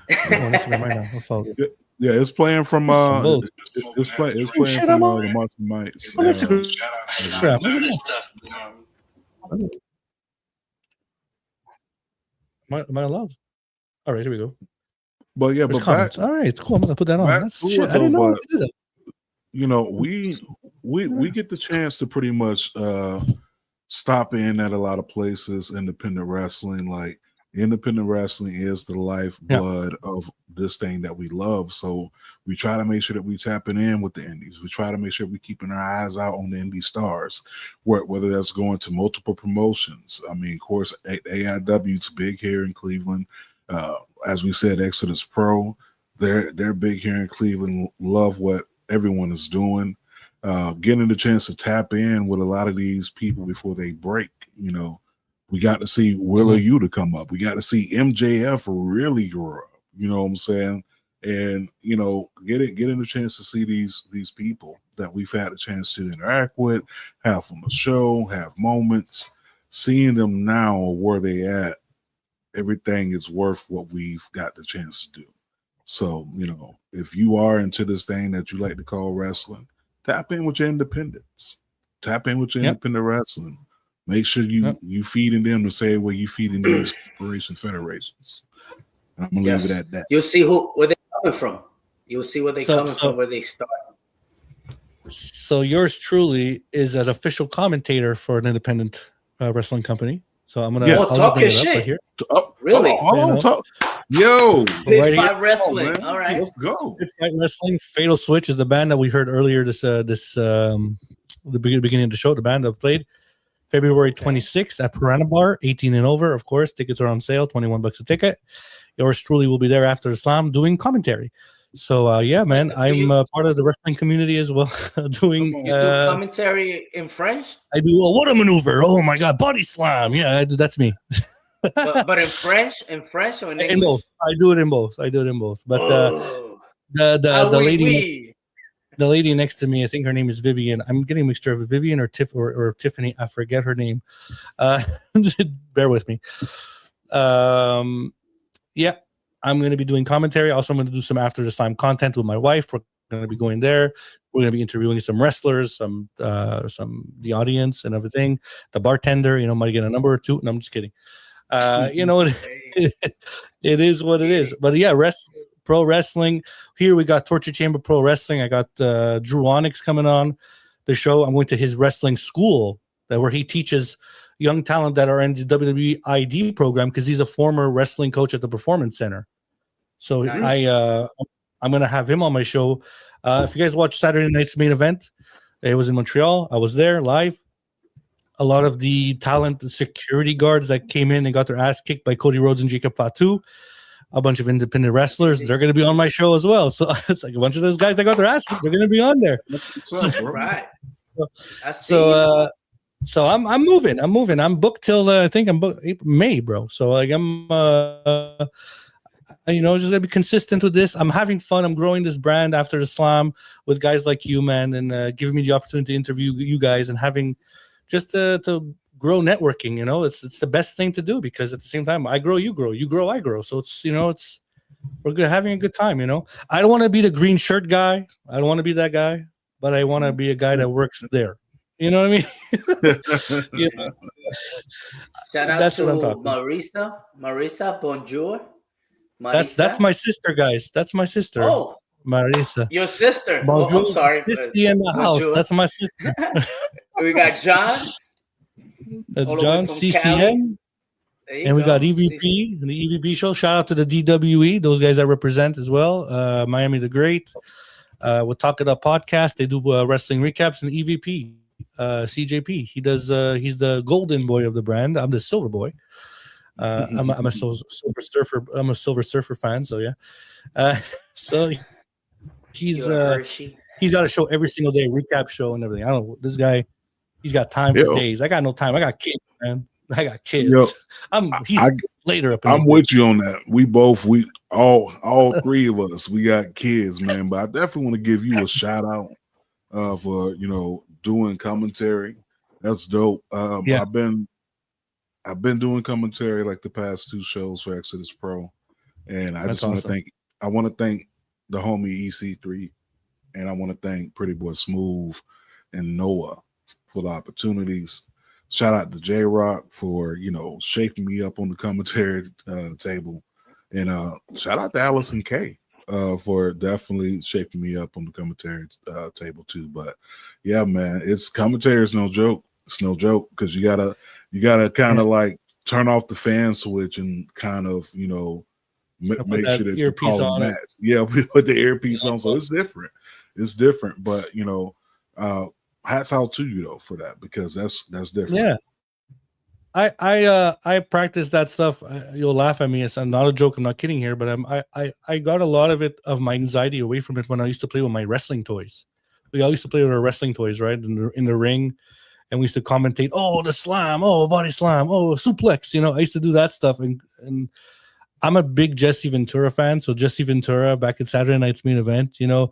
I'm going on Instagram right now. I'll follow you. Yeah, it's playing from it's playing from the Martin Mites. Am I allowed? All right, here we go. But yeah, there's comments. All right, it's cool. I'm gonna put that on. That's shit. I didn't know that. We get the chance to pretty much stop in at a lot of places, independent wrestling. Like Independent wrestling is the lifeblood of this thing that we love. So we try to make sure that we tapping in with the indies. We try to make sure we keeping our eyes out on the indie stars, whether that's going to multiple promotions. I mean, of course, AIW's big here in Cleveland. As we said, Exodus Pro, they're big here in Cleveland. Love what everyone is doing. Getting the chance to tap in with a lot of these people before they break. You know, we got to see Willa Yuta come up. We got to see MJF really grow up. You know what I'm saying? And you know, getting the chance to see these people that we've had a chance to interact with, have from a show, have moments, seeing them now where they at, everything is worth what we've got the chance to do. So, you know, if you are into this thing that you like to call wrestling, tap in with your independence. Tap in with your independent wrestling. Make sure you feeding them the same way you feeding these corporation federations. And I'm gonna leave it at that. You'll see where they're coming from. You'll see where they're coming from, where they start. So yours truly is an official commentator for an independent wrestling company. So I'm gonna talk your shit. Right here. Oh, really? Talk. Yo, Big Fight Wrestling. All right, let's go. Big Fight Wrestling. Fatal Switch is the band that we heard earlier. The beginning of the show. The band that played February 26th at Piranha Bar, 18 and over. Of course, tickets are on sale, $21 a ticket. Yours truly will be there after the slam doing commentary. So yeah, man, I'm part of the wrestling community as well. doing you do commentary in French. I do. What a maneuver! Oh my God, body slam! Yeah, that's me. but in French or in English? In both. I do it in both. But the lady, the lady next to me, I think her name is Vivian. I'm getting a mixture of Vivian or Tiffany. I forget her name. Bear with me. Yeah. I'm going to be doing commentary. Also, I'm going to do some after the slam content with my wife. We're going to be going there. We're going to be interviewing some wrestlers, some the audience and everything. The bartender, you know, might get a number or two. No, I'm just kidding. You know, it is what it is. But yeah, pro wrestling. Here we got Torture Chamber Pro Wrestling. I got Drew Onyx coming on the show. I'm going to his wrestling school where he teaches young talent that are in the WWE ID program because he's a former wrestling coach at the Performance Center. So nice. I'm going to have him on my show. If you guys watch Saturday night's main event, it was in Montreal. I was there live. A lot of the talent security guards that came in and got their ass kicked by Cody Rhodes and Jacob Fatu, a bunch of independent wrestlers, they're going to be on my show as well. So it's like a bunch of those guys that got their ass kicked, they're going to be on there. Right. So I'm moving. I'm booked till I think I'm booked May, bro. So like I'm you know, just gonna be consistent with this. I'm having fun. I'm growing this brand after the slam with guys like you, man, and giving me the opportunity to interview you guys and having just to grow networking. You know, it's the best thing to do because at the same time, I grow, you grow, you grow, I grow. So it's, you know, we're good, having a good time. You know, I don't want to be the green shirt guy. I don't want to be that guy, but I want to be a guy that works there. You know what I mean? Yeah. Shout out to Marisa Bonjour. Marisa? That's my sister, guys. That's my sister. Oh, Marisa. Your sister. Bonjour. Oh, I'm sorry. Christy in the house. That's my sister. We got John. That's John, CCM. And we got EVP and the EVP show. Shout out to the DWE, those guys I represent as well. Miami the Great. We'll Talk It Up podcast. They do wrestling recaps. And EVP, CJP. He does. He's the golden boy of the brand. I'm the silver boy. I'm a silver surfer. I'm a Silver Surfer fan. So yeah. So he's got a show every single day, recap show and everything. I don't know this guy. He's got time for days. I got no time. I got kids, man. I got kids. He's later up. I'm with you on that. We all three of us, we got kids, man. But I definitely want to give you a shout out for doing commentary. That's dope. I've been doing commentary like the past 2 shows for Exodus Pro, and I just want to thank. I want to thank the homie EC3, and I want to thank Pretty Boy Smooth and Noah for the opportunities. Shout out to J-Rock for shaping me up on the commentary table, and shout out to Allison K for definitely shaping me up on the commentary table too. But yeah, man, commentary is no joke. It's no joke because you gotta kind of like turn off the fan switch and kind of, you know, make sure that you call a match. Yeah, we put the earpiece on, so it's different. It's different, but you know, hats out to you though for that, because that's different. Yeah. I practice that stuff. You'll laugh at me. It's not a joke. I'm not kidding here, but I got a lot of my anxiety away from it when I used to play with my wrestling toys. We all used to play with our wrestling toys, right, in the ring, and we used to commentate. Oh, the slam! Oh, body slam! Oh, suplex! You know, I used to do that stuff, and I'm a big Jesse Ventura fan. So Jesse Ventura back at Saturday Night's Main Event, you know,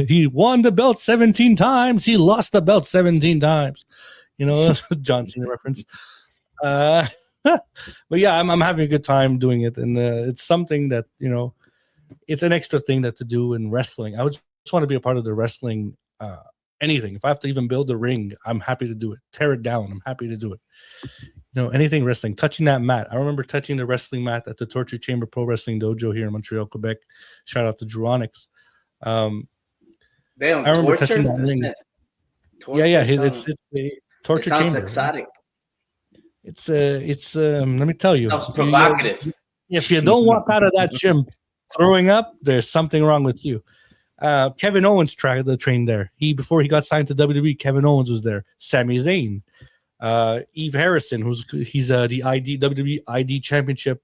he won the belt 17 times. He lost the belt 17 times. You know, John Cena reference. But yeah, I'm having a good time doing it, and it's something that, you know, it's an extra thing that to do in wrestling. I would just want to be a part of the wrestling. Anything. If I have to even build a ring, I'm happy to do it. Tear it down, I'm happy to do it. You know, anything wrestling. Touching that mat. I remember touching the wrestling mat at the Torture Chamber Pro Wrestling Dojo here in Montreal, Quebec. Shout out to Geronix. I remember touching that ring. Yeah. It's a Torture Chamber. Sounds exotic. It's let me tell you. Sounds provocative. If you don't walk out of that gym throwing up, there's something wrong with you. Kevin Owens trained there. Before he got signed to WWE, Kevin Owens was there. Sami Zayn, Eve Harrison, he's the WWE ID Championship.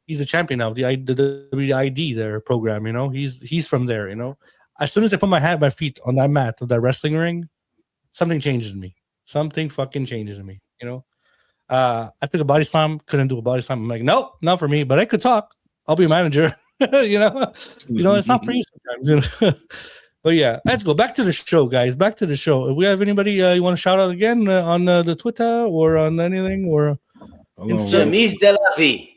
He's a champion now of the WID their program. You know, he's from there. You know, as soon as I put my feet on that mat of that wrestling ring, something changes in me. Something fucking changes in me. You know, I took a body slam, couldn't do a body slam. I'm like, nope, not for me. But I could talk. I'll be a manager. you know, it's not for you sometimes. You know? But yeah, let's go back to the show, guys. Back to the show. Do we have anybody you want to shout out again on the Twitter or on anything or Jamise De La Vie.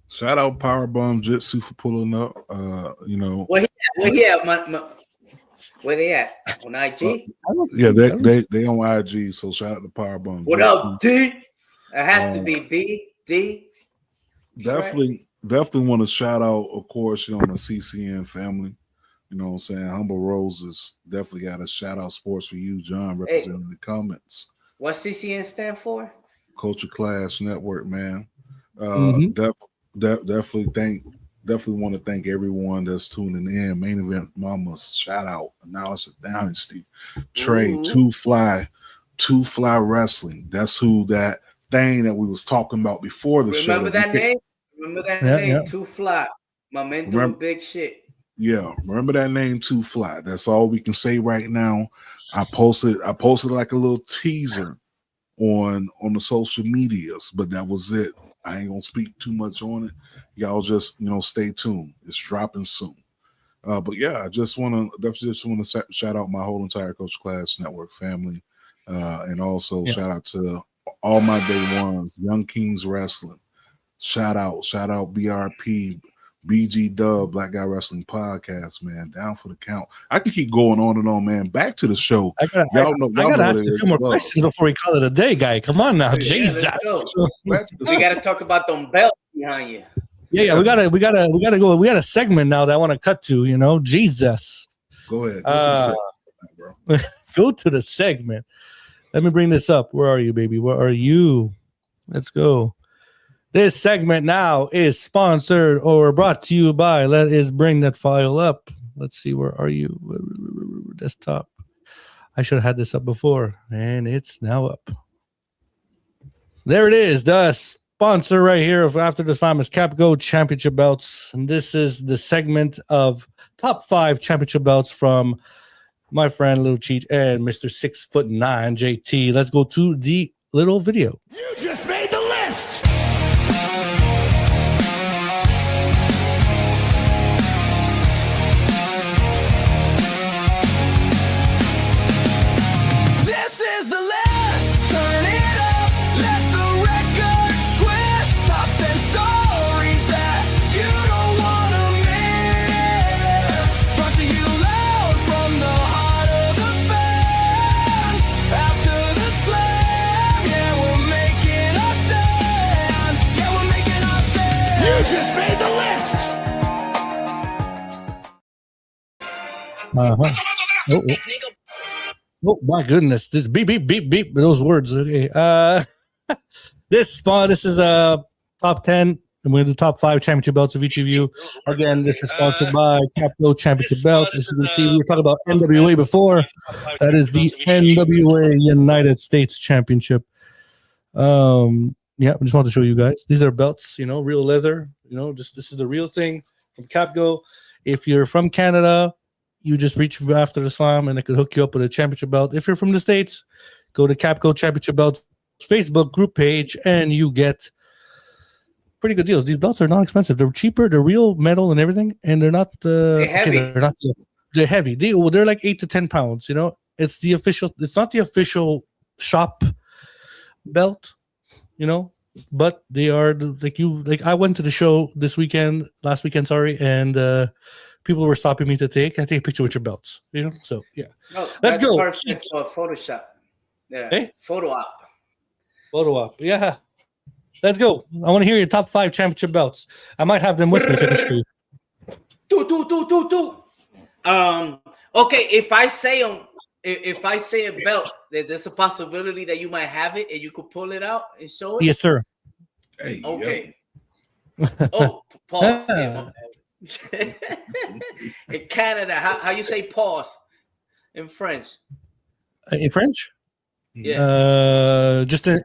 Shout out Powerbomb Jitsu for pulling up. You know, where they at on IG? Yeah, they on IG. So shout out to Powerbomb. What Jitsu. up, D? It has to be B D. Definitely want to shout out, of course, you know, the CCN family. You know what I'm saying? Humble Roses definitely got a shout out sports for you, John, representing the comments. What CCN stand for? Culture Clash Network, man. Definitely want to thank everyone that's tuning in. Main Event Mamas, shout out, Analysis Dynasty, Trey, Two Fly Wrestling. That's who that thing that we was talking about before the show. Remember that name? Remember that name? Yeah. Too Fly. My man doing big shit. Yeah, remember that name, Too Fly. That's all we can say right now. I posted like a little teaser on the social medias, but that was it. I ain't gonna speak too much on it. Y'all just, you know, stay tuned. It's dropping soon. But yeah, I just want to shout out my whole entire Coach Class Network family, and also shout out to all my day ones, Young Kings Wrestling. Shout out BRP, BG Dub, Black Guy Wrestling Podcast, man. Down for the count. I can keep going on and on, man. Back to the show. I gotta ask you a few more questions before we call it a day, guy. Come on now, Jesus. We gotta talk about them belts behind you. Yeah, we gotta go. We got a segment now that I want to cut to. You know, Jesus. Go ahead. Go to the segment. Let me bring this up. Where are you, baby? Where are you? Let's go. This segment now is sponsored or brought to you by. Let us bring that file up. Let's see. Where are you? Desktop. I should have had this up before, and it's now up. There it is. The sponsor right here of After the Slam is Capco Championship Belts. And this is the segment of top 5 championship belts from my friend Little Cheat and Mr. 6'9" JT. Let's go to the little video. You just made the list. This is the list. Turn it up. Let the records twist. Top 10 stories that you don't want to miss. Brought to you loud from the heart of the fans. After the slam, yeah, we're making our stand. Yeah, we're making our stand. You just made the list. Oh my goodness! This beep beep beep beep. Those words. Okay. This is top 10. I'm going to do top 5 championship belts of each of you. Again, this is sponsored by Capco Championship Belts. As you can see, we were talking about NWA before. That is the NWA United States Championship. Yeah, I just wanted to show you guys. These are belts, real leather. This is the real thing from Capco. If you're from Canada, you just reach after the slam and I could hook you up with a championship belt. If you're from the States, go to Capco Championship Belt Facebook group page and you get pretty good deals. These belts are not expensive. They're cheaper. They're real metal and everything, and they're not. They're heavy. They're heavy. They're like 8 to 10 pounds. It's the official. It's not the official shop belt. But they are like I went to the show last weekend, and people were stopping me to take a picture with your belts. So yeah. No, Let's go. Perfect for Photoshop. Yeah. Hey? Photo op. Yeah. Let's go. I want to hear your top 5 championship belts. I might have them with me so I can show you. Two. Okay, if I say a belt, there's a possibility that you might have it and you could pull it out and show it. Yes, sir. Hey, Okay. Oh, pause. In Canada, how you say pause in French? In French? Yeah. Just in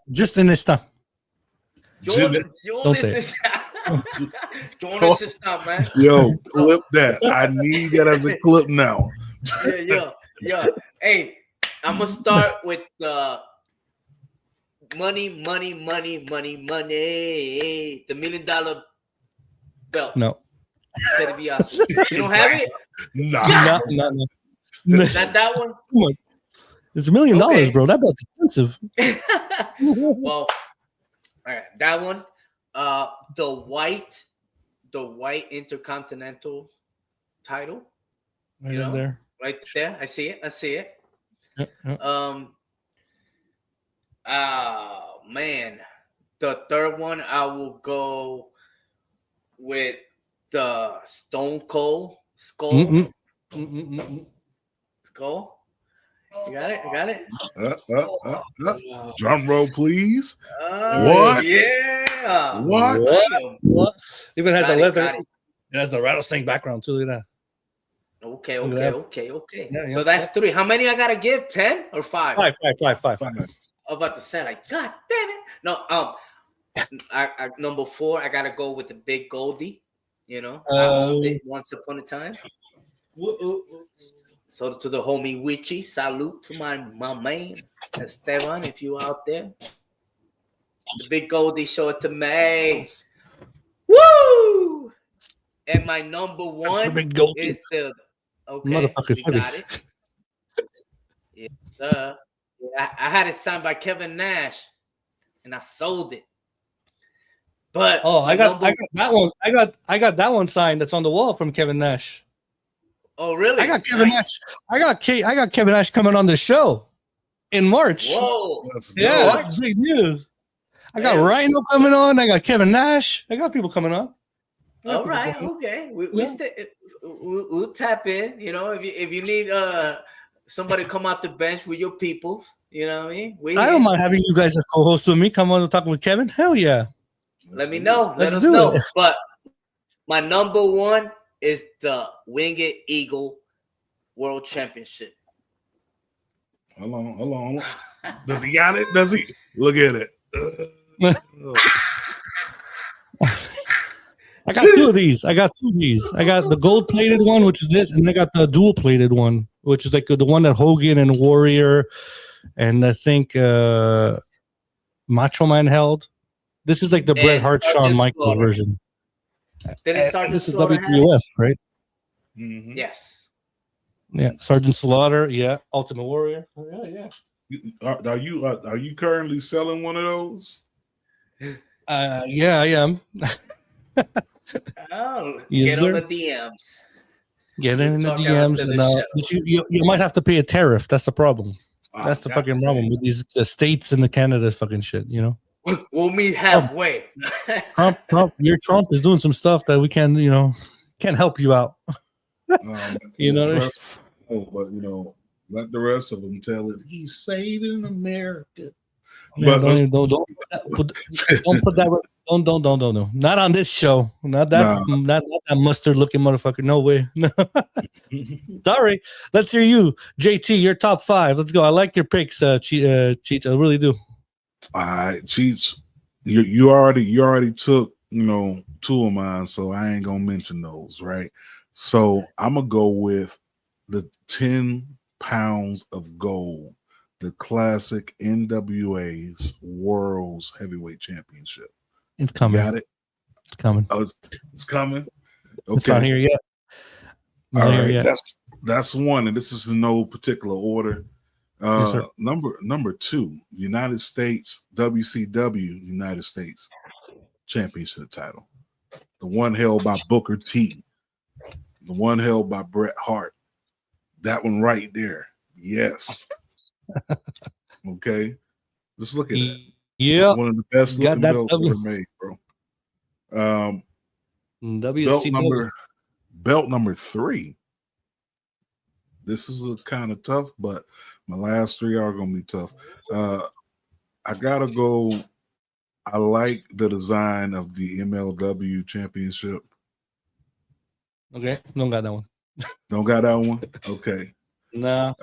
instant. Jonas say is Jonas is not, man. Yo, clip that. I need that as a clip now. Yeah. Hey, I'm gonna start with the money. The $1 million belt. No. Teddy Biasi. You don't have it? Nah. No. That one? It's $1 million, Okay. bro. That belt's expensive. Well, all right, that one. The white Intercontinental title. Right in there. Right there. I see it. Yeah. Man. The third one, I will go with the Stone Cold Skull. Skull. You got it? Drum roll, please. What? Yeah. What? Even has Got the it, leather. got it. It has the rattlesnake background too. Look at that. Okay. Yeah, So that's 3. How many I gotta give? 10 or 5? 5. I'm about to say, like, God damn it. No, I number 4, I gotta go with the Big Goldie. I owned it once upon a time. So to the homie Witchy, salute to my man Esteban, if you out there. The Big Goldie, show it to me. Woo! And my number 1 Big Goldie. is the Motherfucker's we heavy. got it. Yeah, I had it signed by Kevin Nash, and I sold it. But I got that one. I got that one signed. That's on the wall from Kevin Nash. Oh, really? I got Kevin Nash. I got Kevin Nash coming on the show in March. Whoa! Yeah, March? that's big news. I got Damn. Rhino coming on. I got Kevin Nash. I got people coming on. All right, okay. We'll tap in. If you need somebody to come out the bench with your people, you know what I mean? I don't mind having you guys as co-host with me. Come on and talk with Kevin. Hell yeah. Let me know. Let Let's us do know. it. But my number 1 is the Winged Eagle World Championship. Hold on. Does he got it? Does he? Look at it. I got 2 of these. I got the gold-plated one, which is this, and I got the dual-plated one, which is like the one that Hogan and Warrior and I think Macho Man held. This is like the Bret Hart, Shawn Michaels version. This is WWF, right? Mhm. Yes. Yeah, Sergeant Slaughter. Yeah, Ultimate Warrior. Yeah. Are you currently selling one of those? Yeah, I am. Oh, Yes, get on sir. the DMs. Get in the Talking DMs, after the and show. but you might have to pay a tariff. That's the problem. That's the fucking problem with the states and the Canada fucking shit. We'll meet halfway. Trump, your Trump is doing some stuff that we can't help you out. You know what I mean? But let the rest of them tell it. He's saving America. Man, But don't put that. Don't. Not on this show. Not that. Nah. Not that mustard looking motherfucker. No way. Sorry. Let's hear you, JT. Your top 5. Let's go. I like your picks, Cheats. I really do. All right, Cheats. You already took 2 of mine, so I ain't gonna mention those, right? So I'm gonna go with the 10 pounds of gold, the classic NWA's World's Heavyweight Championship. It's coming. Got it? It's coming. Oh, it's coming. Okay. It's not here yet. All Not here right. yet. That's one, and this is in no particular order. Yes, sir. Number 2, United States WCW United States Championship title. The one held by Booker T. The one held by Bret Hart. that one right there. Yes. Okay. Just look at that. Yeah. One of the best looking belts ever made, bro. Belt number 3. This is a kind of tough, but my last 3 are gonna be tough. I gotta go. I like the design of the MLW Championship. Okay, don't got that one. Don't got that one. Okay. Nah.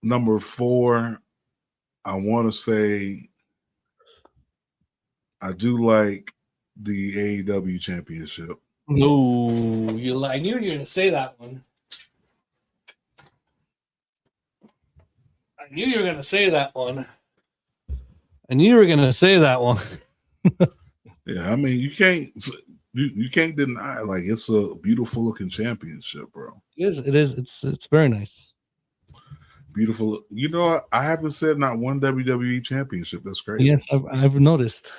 Number 4, I want to say I do like the AEW Championship. No, I knew you were gonna say that one. I knew you were gonna say that one. Yeah, I mean you can't deny, like, it's a beautiful looking championship, bro. It is. It's very nice. Beautiful. You know, I haven't said not one WWE championship. That's crazy. Yes, I've noticed.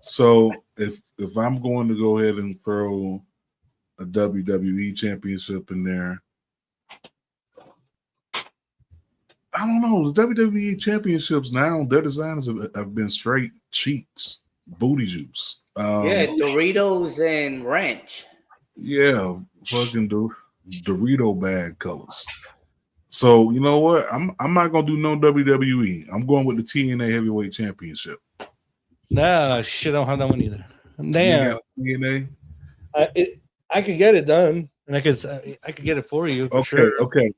So if I'm going to go ahead and throw a WWE championship in there, I don't know. The WWE championships now, their designs have been straight cheeks, booty juice. Yeah, Doritos and ranch. Yeah, fucking Dorito bag colors. So you know what? I'm not gonna do no WWE. I'm going with the TNA Heavyweight Championship. Nah, shit, I don't have that one either. Damn. TNA. I could get it done, and I could get it for you. For sure. Okay.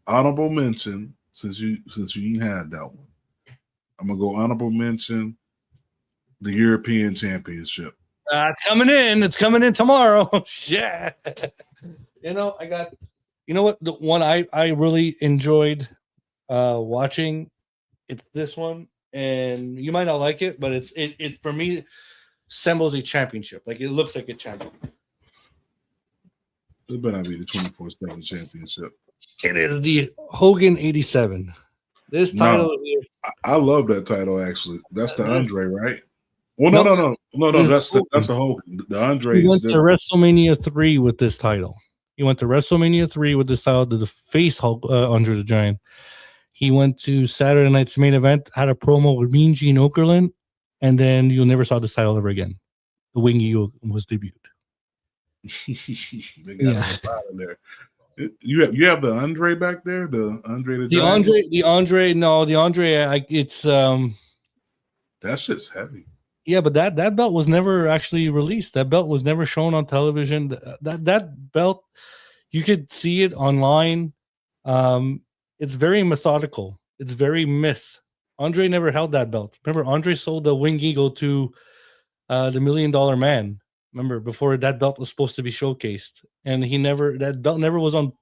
Honorable mention. Since you ain't had that one, I'm gonna go honorable mention. The European Championship. It's coming in. It's coming in tomorrow. Yeah. You know what? The one I really enjoyed watching, it's this one, and you might not like it, but it for me resembles a championship. Like, it looks like a champion. It better not be the 24/7 championship. It is the Hogan 87. This title here. I love that title, actually. That's the Andre, right? Well, no. That's the Hogan. The Andre. He went to WrestleMania 3 with this title. He went to WrestleMania 3 with this title to face Hulk, Andre the Giant. He went to Saturday Night's Main Event, had a promo with Mean Gene Okerlund, and then you never saw this title ever again. The Wing Eagle was debuted. They got a lot in there. You have the Andre back there, the Andre the Giant? The Andre. It's that shit's heavy. Yeah, but that belt was never actually released. That belt was never shown on television. That belt, you could see it online. It's very methodical. It's very myth. Andre never held that belt. Remember, Andre sold the Wing Eagle to the $1 Million Man. Remember, before that belt was supposed to be showcased, and that belt never was on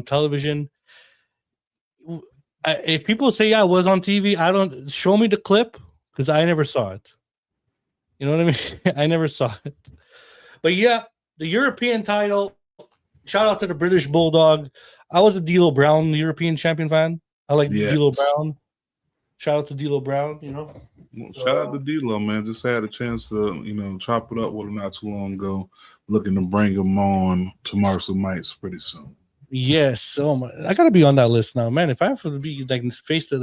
television. If people say it was on TV, I don't show me the clip because I never saw it. You know what I mean? I never saw it. But yeah, the European title. Shout out to the British Bulldog. I was a D'Lo Brown European champion fan. I like D'Lo Brown. Shout out to D'Lo Brown. Shout out to D'Lo, man. Just had a chance to chop it up with him not too long ago. Looking to bring him on to Martial Mites pretty soon. Yes. Oh my! I gotta be on that list now, man. If I have to be faced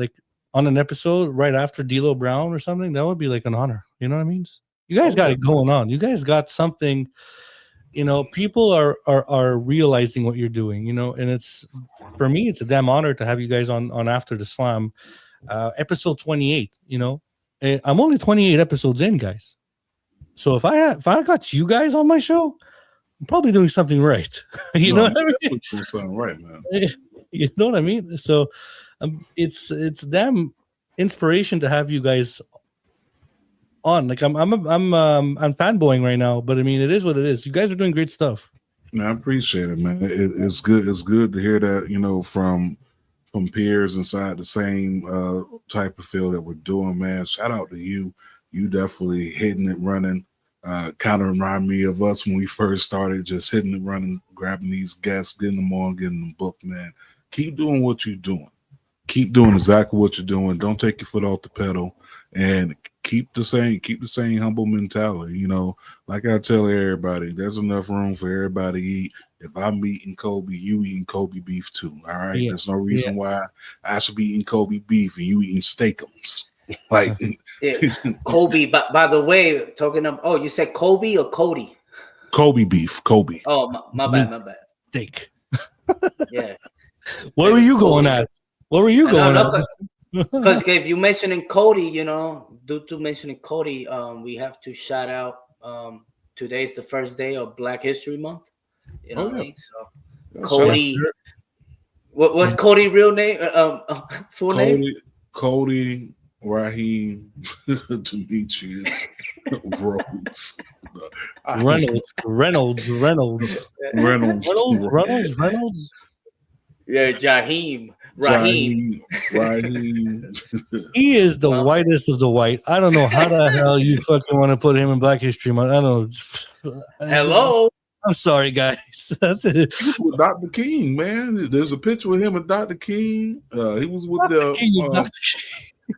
on an episode right after D'Lo Brown or something, that would be like an honor. You know what I mean? You guys got it going on. You guys got something people are realizing what you're doing, and it's, for me, it's a damn honor to have you guys on After the Slam, episode 28. I'm only 28 episodes in, guys. So if I got you guys on my show, I'm probably doing something right. You know what I mean? Doing something right, man. You know what I mean? So it's damn inspiration to have you guys on. Like I'm fanboying right now, but I mean, it is what it is. You guys are doing great stuff. Man, I appreciate it, man. It's good. It's good to hear that, from peers inside the same type of field that we're doing, man. Shout out to you. You definitely hitting it, running. Kind of remind me of us when we first started, just hitting it, running, grabbing these guests, getting them on, getting them booked, man. Keep doing what you're doing. Keep doing exactly what you're doing. Don't take your foot off the pedal, and keep the same humble mentality. Like I tell everybody, there's enough room for everybody to eat. If I'm eating Kobe, you eating Kobe beef too. All right. Yeah. There's no reason why I should be eating Kobe beef and you eating steakums. Like Kobe. By the way, talking of, you said Kobe or Cody? Kobe beef. Kobe. Oh, my bad. Steak. Yes. What were you going at? What were you going at? Because if you mentioning Cody, due to mentioning Cody, we have to shout out. Today's the first day of Black History Month. You know what I mean? So Cody, what's Cody's real name? Full name? Cody Raheem Demetrius Rhodes. Reynolds. Yeah, Raheem. He is the whitest of the white. I don't know how the hell you fucking want to put him in Black History Month. I don't know. Hello. I'm sorry, guys. That's it. He was with Dr. King, man. There's a picture with him and Dr. King. He was with Dr. King.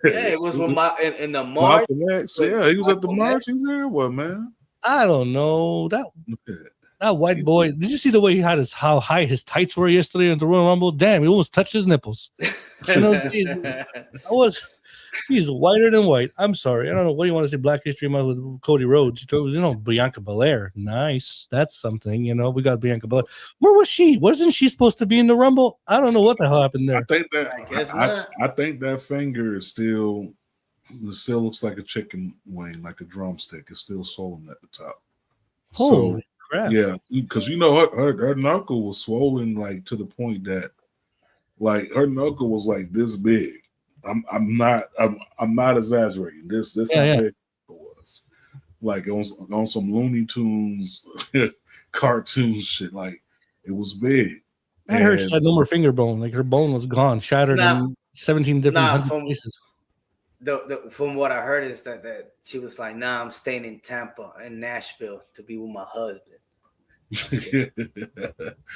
Yeah, it was with in the march. Yeah, he was at the march. He's there. What, man? I don't know that white boy. Did you see the way he had how high his tights were yesterday at the Royal Rumble? Damn, he almost touched his nipples. He's whiter than white. I'm sorry. I don't know what you want to say. Black History Month with Cody Rhodes. Bianca Belair. Nice. That's something. We got Bianca Belair. Where was she? Wasn't she supposed to be in the Rumble? I don't know what the hell happened there. I think that finger is still looks like a chicken wing, like a drumstick. It's still swollen at the top. Holy crap. Yeah, because her knuckle was swollen like to the point that her knuckle was like this big. I'm not exaggerating. This how big it was. Like on some Looney Tunes cartoon shit. Like it was big. I heard she had no more finger bone. Like her bone was gone, shattered in 17 different places. From what I heard is that she was like, I'm staying in Tampa and Nashville to be with my husband.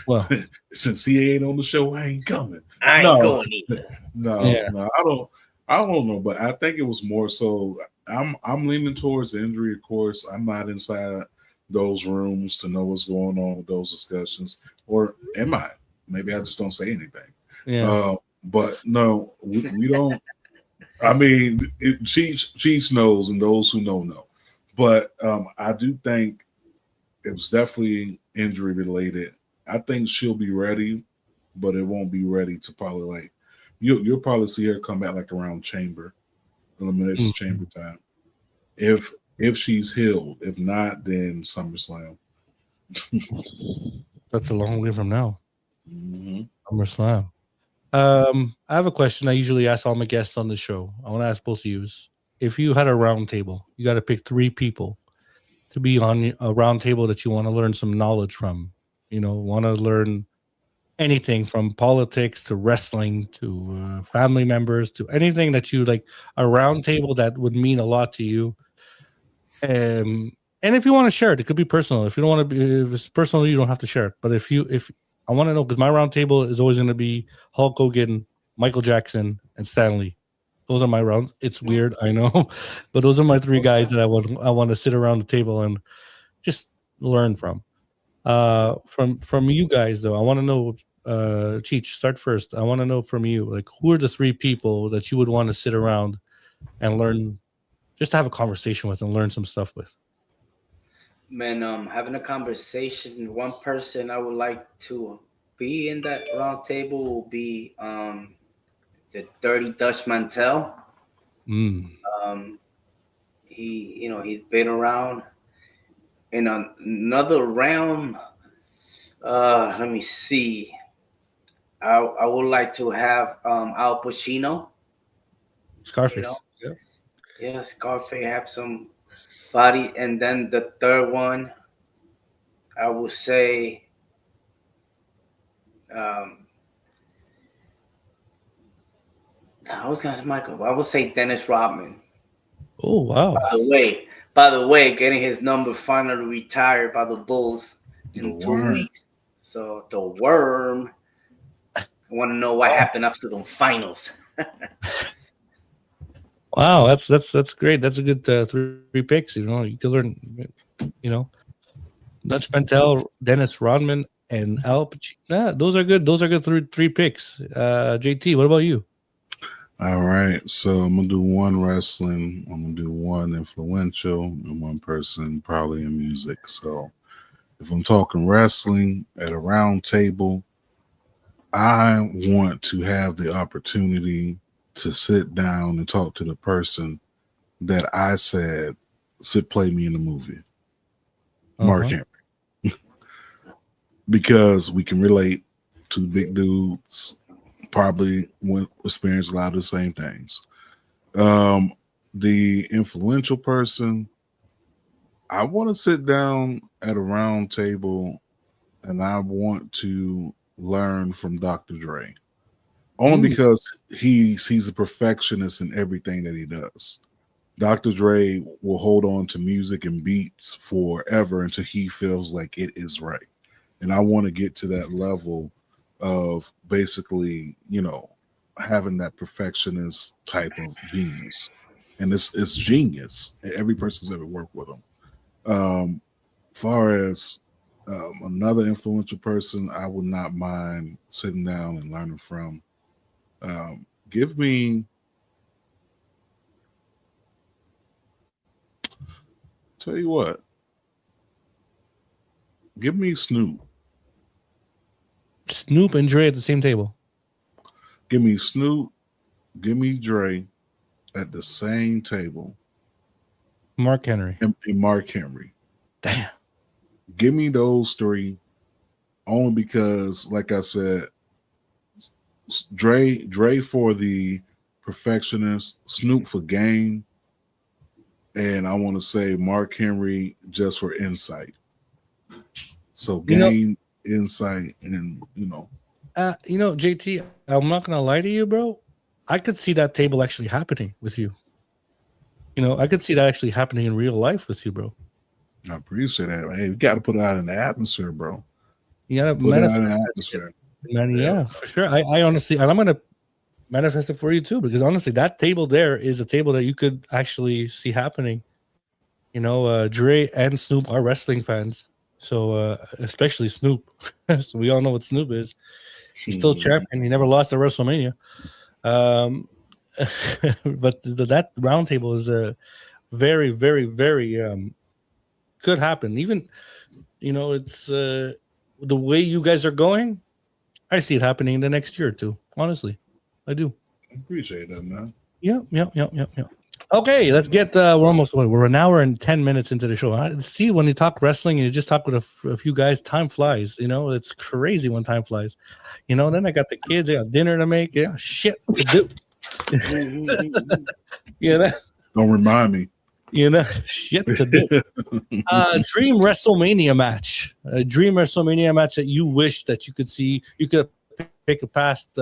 Well, since he ain't on the show, I ain't coming. I ain't going either. No, I don't know, but I think it was more so. I'm leaning towards the injury. Of course, I'm not inside those rooms to know what's going on with those discussions, or am I? Maybe I just don't say anything. Yeah. But no, we don't. I mean, Cheech knows, and those who know. But I do think it was definitely injury related. I think she'll be ready, but it won't be ready to probably you'll probably see her come back around elimination chamber time. If she's healed, if not, then SummerSlam. That's a long way from now. Mm-hmm. SummerSlam. I have a question I usually ask all my guests on the show. I want to ask both of you. If you had a round table, you got to pick 3 people to be on a round table that you want to learn some knowledge from. Want to learn anything from politics to wrestling to family members to anything that you like, a round table that would mean a lot to you. And if you want to share it, it could be personal. If you don't want to be, if it's personal, you don't have to share it. But if I want to know, because my round table is always going to be Hulk Hogan, Michael Jackson, and Stan Lee. Those are my rounds. It's weird, I know, but those are my 3 guys that I want to sit around the table and just learn from. From you guys, though, I want to know. Cheech, start first. I want to know from you, who are the 3 people that you would want to sit around and learn, just to have a conversation with and learn some stuff with? Man, having a conversation. One person I would like to be in that round table will be the Dirty Dutch Mantel. Mm. He's been around in another realm. Let me see. I would like to have Al Pacino. Scarface. You know, Yeah. yeah, Scarface have some body, and then the third one, I would say, I was gonna say Michael. I would say Dennis Rodman. Oh wow. By the way, getting his number finally retired by the Bulls in The 2 Worm. weeks. So the Worm. I want to know what happened after the finals. Wow, that's great. That's a good three picks. You know, you can learn. You know, Dutch Mantel, Dennis Rodman, and Al Pacino. Yeah, those are good. Those are good three picks. JT, what about you? All right, so I'm gonna do one wrestling, I'm gonna do one influential, and one person probably in music. So if I'm talking wrestling at a round table, I want to have the opportunity to sit down and talk to the person that I said should play me in the movie, Mark Uh-huh. Henry, because we can relate. Two big dudes, probably went experience a lot of the same things. The influential person, I want to sit down at a round table and I want to learn from Dr. Dre. Only because he's a perfectionist in everything that he does. Dr. Dre will hold on to music and beats forever until he feels like it is right. And I want to get to that level of basically, having that perfectionist type of genius. And it's genius. Every person's ever worked with him. Far as another influential person, I would not mind sitting down and learning from. Give me, tell you what, give me Snoop. Snoop and Dre at the same table. Give me Snoop. Give me Dre at the same table. Mark Henry. And Mark Henry. Damn. Give me those three, only because, like I said, Dre for the perfectionist, Snoop for game, and I want to say Mark Henry just for insight. So game, insight, and JT, I'm not gonna lie to you, bro. I could see that table actually happening with you. I could see that actually happening in real life with you, bro. I appreciate that. Hey, we got to put it out in the atmosphere, bro. You gotta Put it out in manifest the that shit. atmosphere. Man, yeah, for sure. I honestly, and I'm gonna manifest it for you too, because honestly, that table there is a table that you could actually see happening. Dre and Snoop are wrestling fans, so especially Snoop. So we all know what Snoop is. He's still champion. He never lost at WrestleMania. But that round table is a very, very, very could happen. Even it's the way you guys are going. I see it happening the next year or two. Honestly, I do. I appreciate that, man. Yeah. Okay, let's get. We're an hour and 10 minutes into the show. See, when you talk wrestling and you just talk with a few guys, time flies. It's crazy when time flies. Then I got the kids. I got dinner to make. Yeah, shit to do. Don't remind me. Shit to do. Dream WrestleMania match. A dream WrestleMania match that you wish that you could see. You could pick a past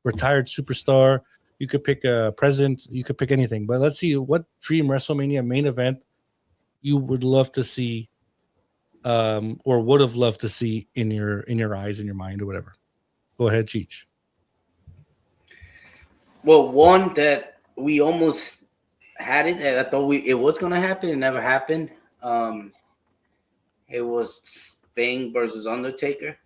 retired superstar. You could pick a present. You could pick anything. But let's see what dream WrestleMania main event you would love to see, or would have loved to see in your eyes, in your mind, or whatever. Go ahead, Cheech. Well, one that we almost had it. I thought it was gonna happen. It never happened. It was Sting versus Undertaker.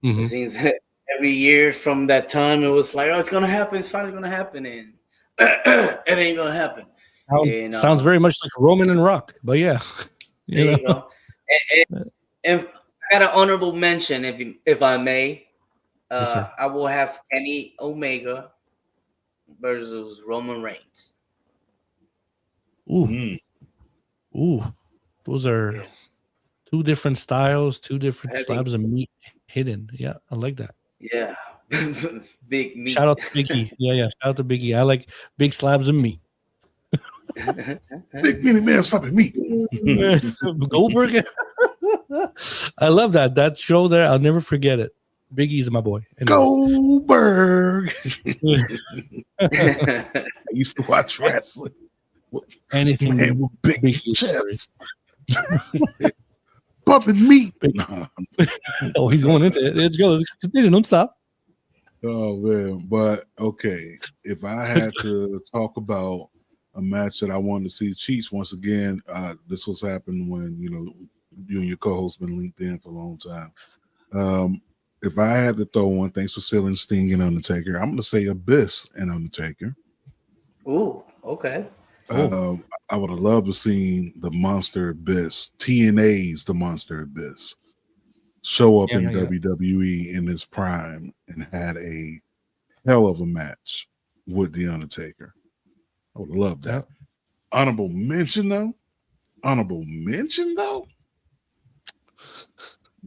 Mm-hmm. It seems that every year from that time, it was like, oh, it's gonna happen. It's finally gonna happen, and it ain't gonna happen. Sounds very much like Roman and Rock, but yeah. You There know? you go. And I got an honorable mention, if I may. Yes, sir. I will have Kenny Omega versus Roman Reigns. Ooh, Mm. ooh, those are Yeah. two different styles, two different Heavy. slabs of meat hidden. Yeah, I like that. Yeah. Big meat. Shout out to Biggie. Yeah. Shout out to Biggie. I like big slabs of meat. Big meaty man, something me. Goldberg. I love that. That show there, I'll never forget it. Biggie's my boy. Anyways. Goldberg. I used to watch wrestling. Anything Man with big Biggie chest. Bumping meat. Big- Oh, he's going into it. Let's go. Continue. Don't stop. Oh man, but okay. If I had to talk about a match that I wanted to see, Cheats once again. This was happening when you and your co-host been linked in for a long time. If I had to throw one, thanks for selling Sting and Undertaker. I'm going to say Abyss and Undertaker. Ooh, okay. I would have loved to see the Monster Abyss, TNA's the Monster Abyss, show up in WWE in his prime and had a hell of a match with the Undertaker. I would love that. Honorable mention though.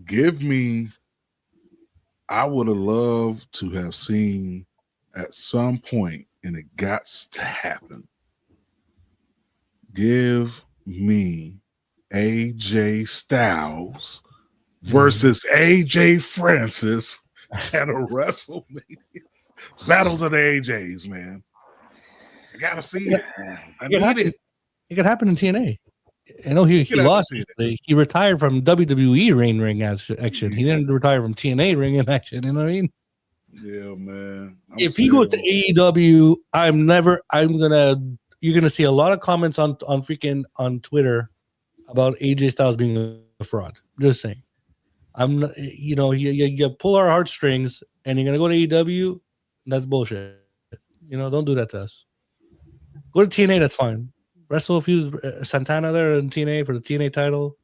Give me. I would have loved to have seen at some point, and it got to happen. Give me AJ Styles versus AJ Francis at a WrestleMania. Battles of the AJs, man. I gotta see it. I need it. It could happen in TNA. I know he lost. He retired from WWE ring action. He didn't retire from TNA ring in action. You know what I mean? Yeah, man. If he goes to AEW, you're gonna see a lot of comments on Twitter about AJ Styles being a fraud. Just saying. I'm not, you pull our heartstrings and you're gonna go to AEW. That's bullshit. Don't do that to us. Go to TNA. That's fine. Wrestle a few Santana there in TNA for the TNA title.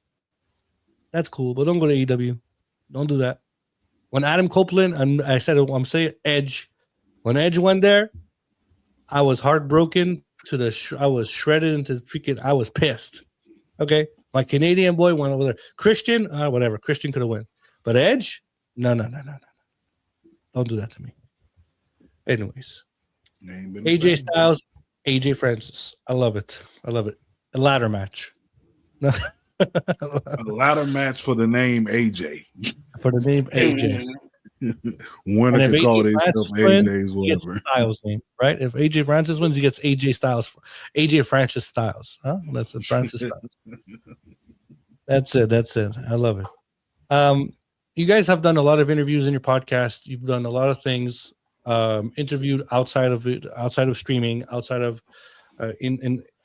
That's cool, but don't go to AEW. Don't do that. When Adam Copeland, I'm saying Edge. When Edge went there, I was heartbroken I was shredded into freaking. I was pissed. Okay, my Canadian boy went over there. Christian, whatever. Christian could have won, but Edge, no. Don't do that to me. Anyways, AJ Styles. AJ Francis. I love it. A ladder match. A ladder match for the name AJ. For the name AJ. Winner could call themselves AJ's whatever. Styles name, right? If AJ Francis wins, he gets AJ Styles. AJ Francis Styles. Huh? That's it. Francis Styles. That's it. I love it. You guys have done a lot of interviews in your podcast. You've done a lot of things. Interviewed outside of streaming, outside of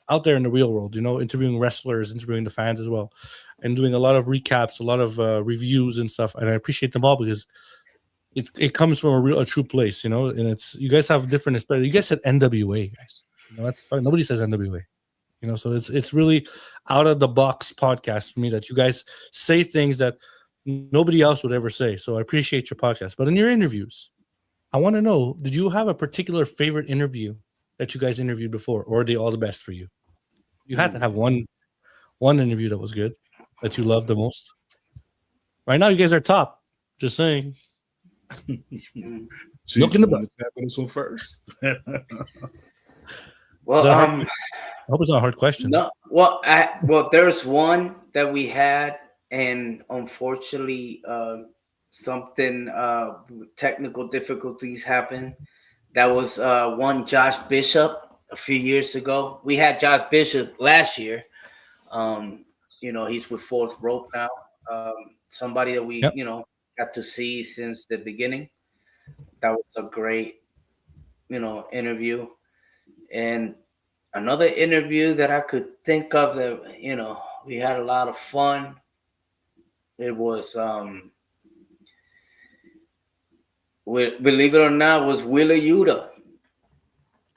out there in the real world, interviewing wrestlers, interviewing the fans as well, and doing a lot of recaps, a lot of reviews and stuff. And I appreciate them all because it comes from a true place, and it's, you guys have different, you guys said NWA, guys, that's fine. Nobody says NWA, so it's really out of the box podcast for me that you guys say things that nobody else would ever say. So I appreciate your podcast. But in your interviews, I want to know, did you have a particular favorite interview that you guys interviewed before, or are they all the best for you? You had to have one interview that was good, that you loved the most. Right now, you guys are top. Just saying. Look in the butt. This one first. Well, I hope it's not a hard question. No. Well, there's one that we had, and unfortunately, something technical difficulties happened. That was one Josh Bishop a few years ago. We had Josh Bishop last year. He's with Fourth Rope now. Somebody that we got to see since the beginning. That was a great interview. And another interview that I could think of that we had a lot of fun. It was believe it or not, was Wheeler Yuta.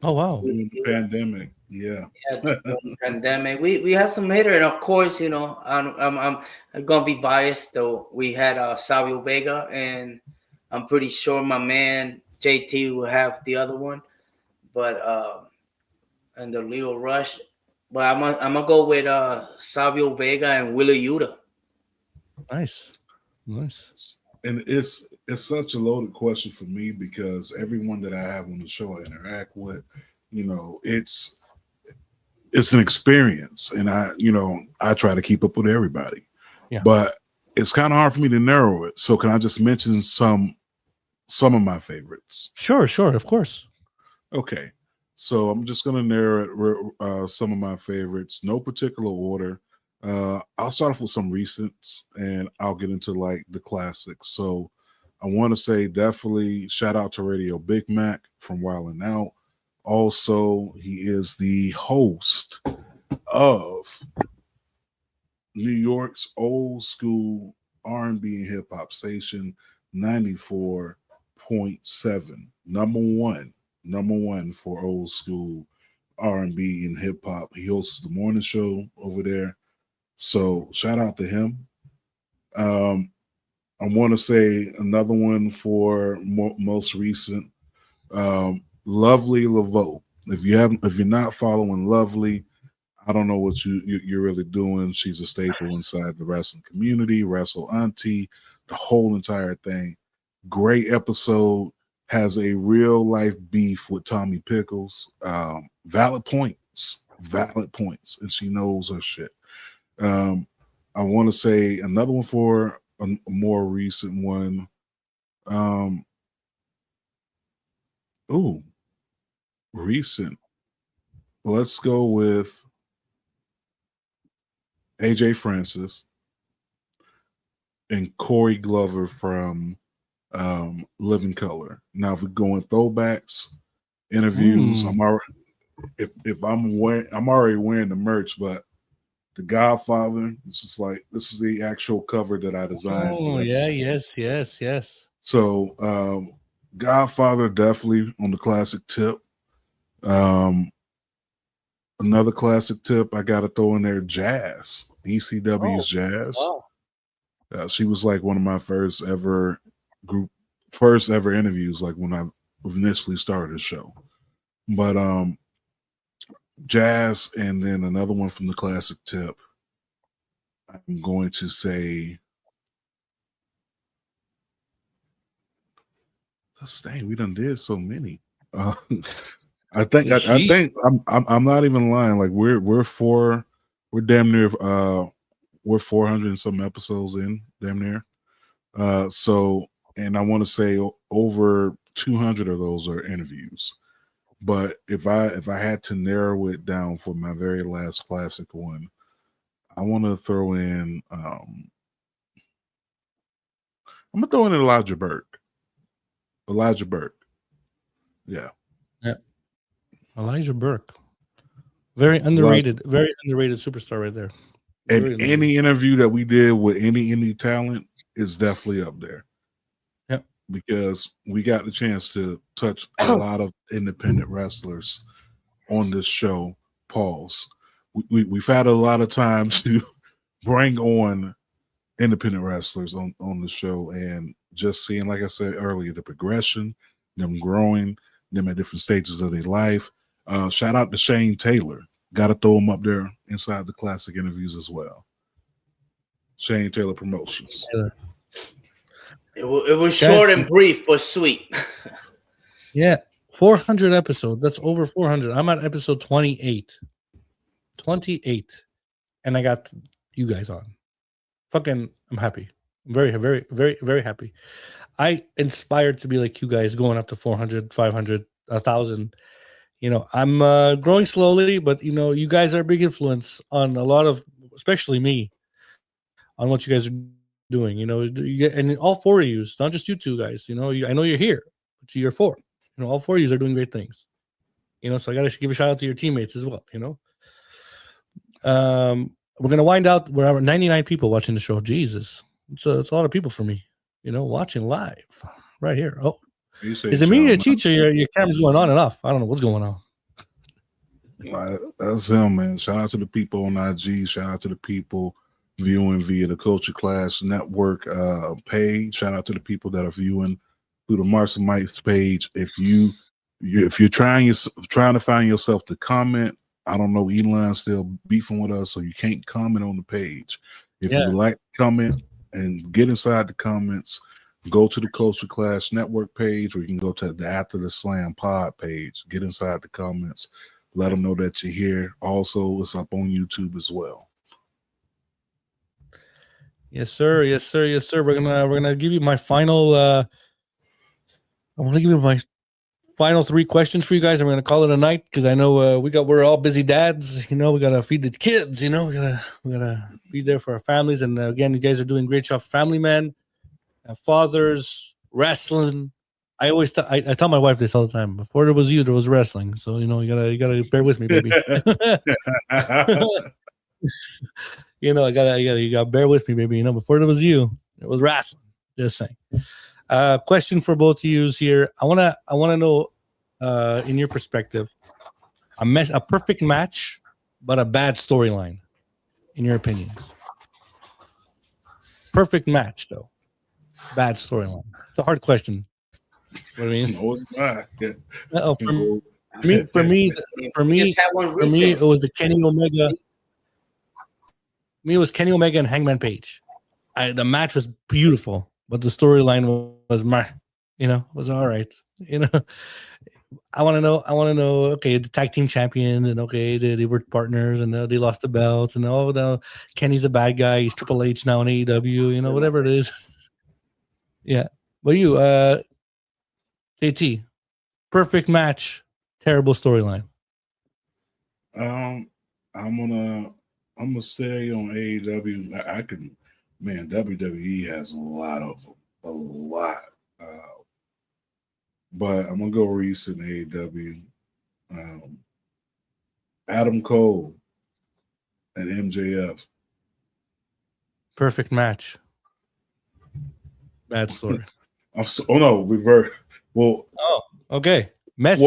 Oh wow! During the pandemic. Yeah. Yeah, during the pandemic. We had some hitter, and of course, you know, I'm gonna be biased though. We had Savio Vega, and I'm pretty sure my man JT will have the other one, but and the Leo Rush. But I'm gonna go with Savio Vega and Willa Yuta. Nice. Nice. And it's such a loaded question for me because everyone that I have on the show I interact with, you know, it's an experience, and I try to keep up with everybody. Yeah. But it's kind of hard for me to narrow it. So can I just mention some of my favorites? Sure, of course. Okay. So I'm just going to narrow it, some of my favorites, no particular order. I'll start off with some recents, and I'll get into like the classics. So I want to say definitely shout out to Radio Big Mac from Wildin' Out. Also, he is the host of New York's old school R&B and hip hop station, 94.7, number one for old school R&B and hip hop. He hosts the morning show over there. So shout out to him. I want to say another one for most recent, Lovely Laveau. If you're not following Lovely, I don't know what you're really doing. She's a staple inside the wrestling community, Wrestle Auntie, the whole entire thing. Great episode. Has a real life beef with Tommy Pickles. Valid points, and she knows her shit. I want to say another one for a more recent one. Recent. Let's go with AJ Francis and Corey Glover from Living Color. Now, if we're going throwbacks, interviews, I'm already wearing the merch, but The Godfather, it's just like this is the actual cover that I designed. Oh, yeah, yes. So Godfather definitely on the classic tip. Another classic tip I gotta throw in there, Jazz. ECW's Jazz. Wow. She was like one of my first ever interviews, like when I initially started the show. But Jazz, and then another one from the classic tip. I'm going to say, dang, we done did so many. I think I'm not even lying. Like we're damn near we're 400 and some episodes in, damn near. So, and I want to say over 200 of those are interviews. But if I had to narrow it down for my very last classic one, I want to throw in I'm gonna throw in Elijah Burke. Yeah. Elijah Burke. Very underrated superstar right there. And any interview that we did with any indie talent is definitely up there. Yeah. Because we got the chance to touch a lot of independent wrestlers on this show. Pause. We've had a lot of time to bring on independent wrestlers on the show, and just seeing, like I said earlier, the progression, them growing, them at different stages of their life. Shout out to Shane Taylor. Got to throw him up there inside the classic interviews as well. Shane Taylor Promotions. It was short and brief, but sweet. Yeah, 400 episodes. That's over 400. I'm at episode 28. 28. And I got you guys on. Fucking, I'm happy. I'm very, very, very, very happy. I inspired to be like you guys, going up to 400, 500, 1,000. You know, I'm growing slowly, but, you know, you guys are a big influence on a lot of, especially me, on what you guys are doing. You know, and all four of you, not just you two guys. You know, I know you're here, but you're four. You know, all four of you are doing great things. You know, so I got to give a shout out to your teammates as well. You know, we're gonna wind out. We're at 99 people watching the show. Jesus, it's a lot of people for me. You know, watching live right here. Oh, is it me or Cheech? Or your camera's going on and off? I don't know what's going on. Right, that's him, man. Shout out to the people on IG. Shout out to the people viewing via the Culture Clash Network page. Shout out to the people that are viewing through the Marks and Mikes page. If you're trying to find yourself to comment, I don't know, Elon's still beefing with us, so you can't comment on the page. If you would like to comment and get inside the comments, go to the Culture Clash Network page, or you can go to the After the Slam pod page. Get inside the comments. Let them know that you're here. Also, it's up on YouTube as well. Yes, sir. Yes, sir. Yes, sir. We're gonna give you my final. I want to give you my final 3 questions for you guys. I'm gonna call it a night because I know we're all busy dads. You know, we gotta feed the kids. You know, we gotta be there for our families. And again, you guys are doing great job, family men, fathers, wrestling. I always I tell my wife this all the time. Before there was you, there was wrestling. So you know, you gotta bear with me, baby. You know, you gotta bear with me, baby. You know, before there was you, it was wrestling. Just saying. Question for both of you here. I wanna know, in your perspective, a perfect match, but a bad storyline, in your opinions. Perfect match, though. Bad storyline. It's a hard question. What I mean? No, it's not. For me, it was the Kenny Omega. Me, it was Kenny Omega and Hangman Page. The match was beautiful, but the storyline was was all right. You know, I want to know. Okay, the tag team champions, and okay, they were partners, and they lost the belts, and now Kenny's a bad guy. He's Triple H now in AEW. You know, whatever it is. Yeah. Well, you, JT, perfect match, terrible storyline. I'm gonna stay on AEW. WWE has a lot. But I'm gonna go recent AEW. Adam Cole and MJF. Perfect match. Bad story. Reverse. Well, okay. Messy.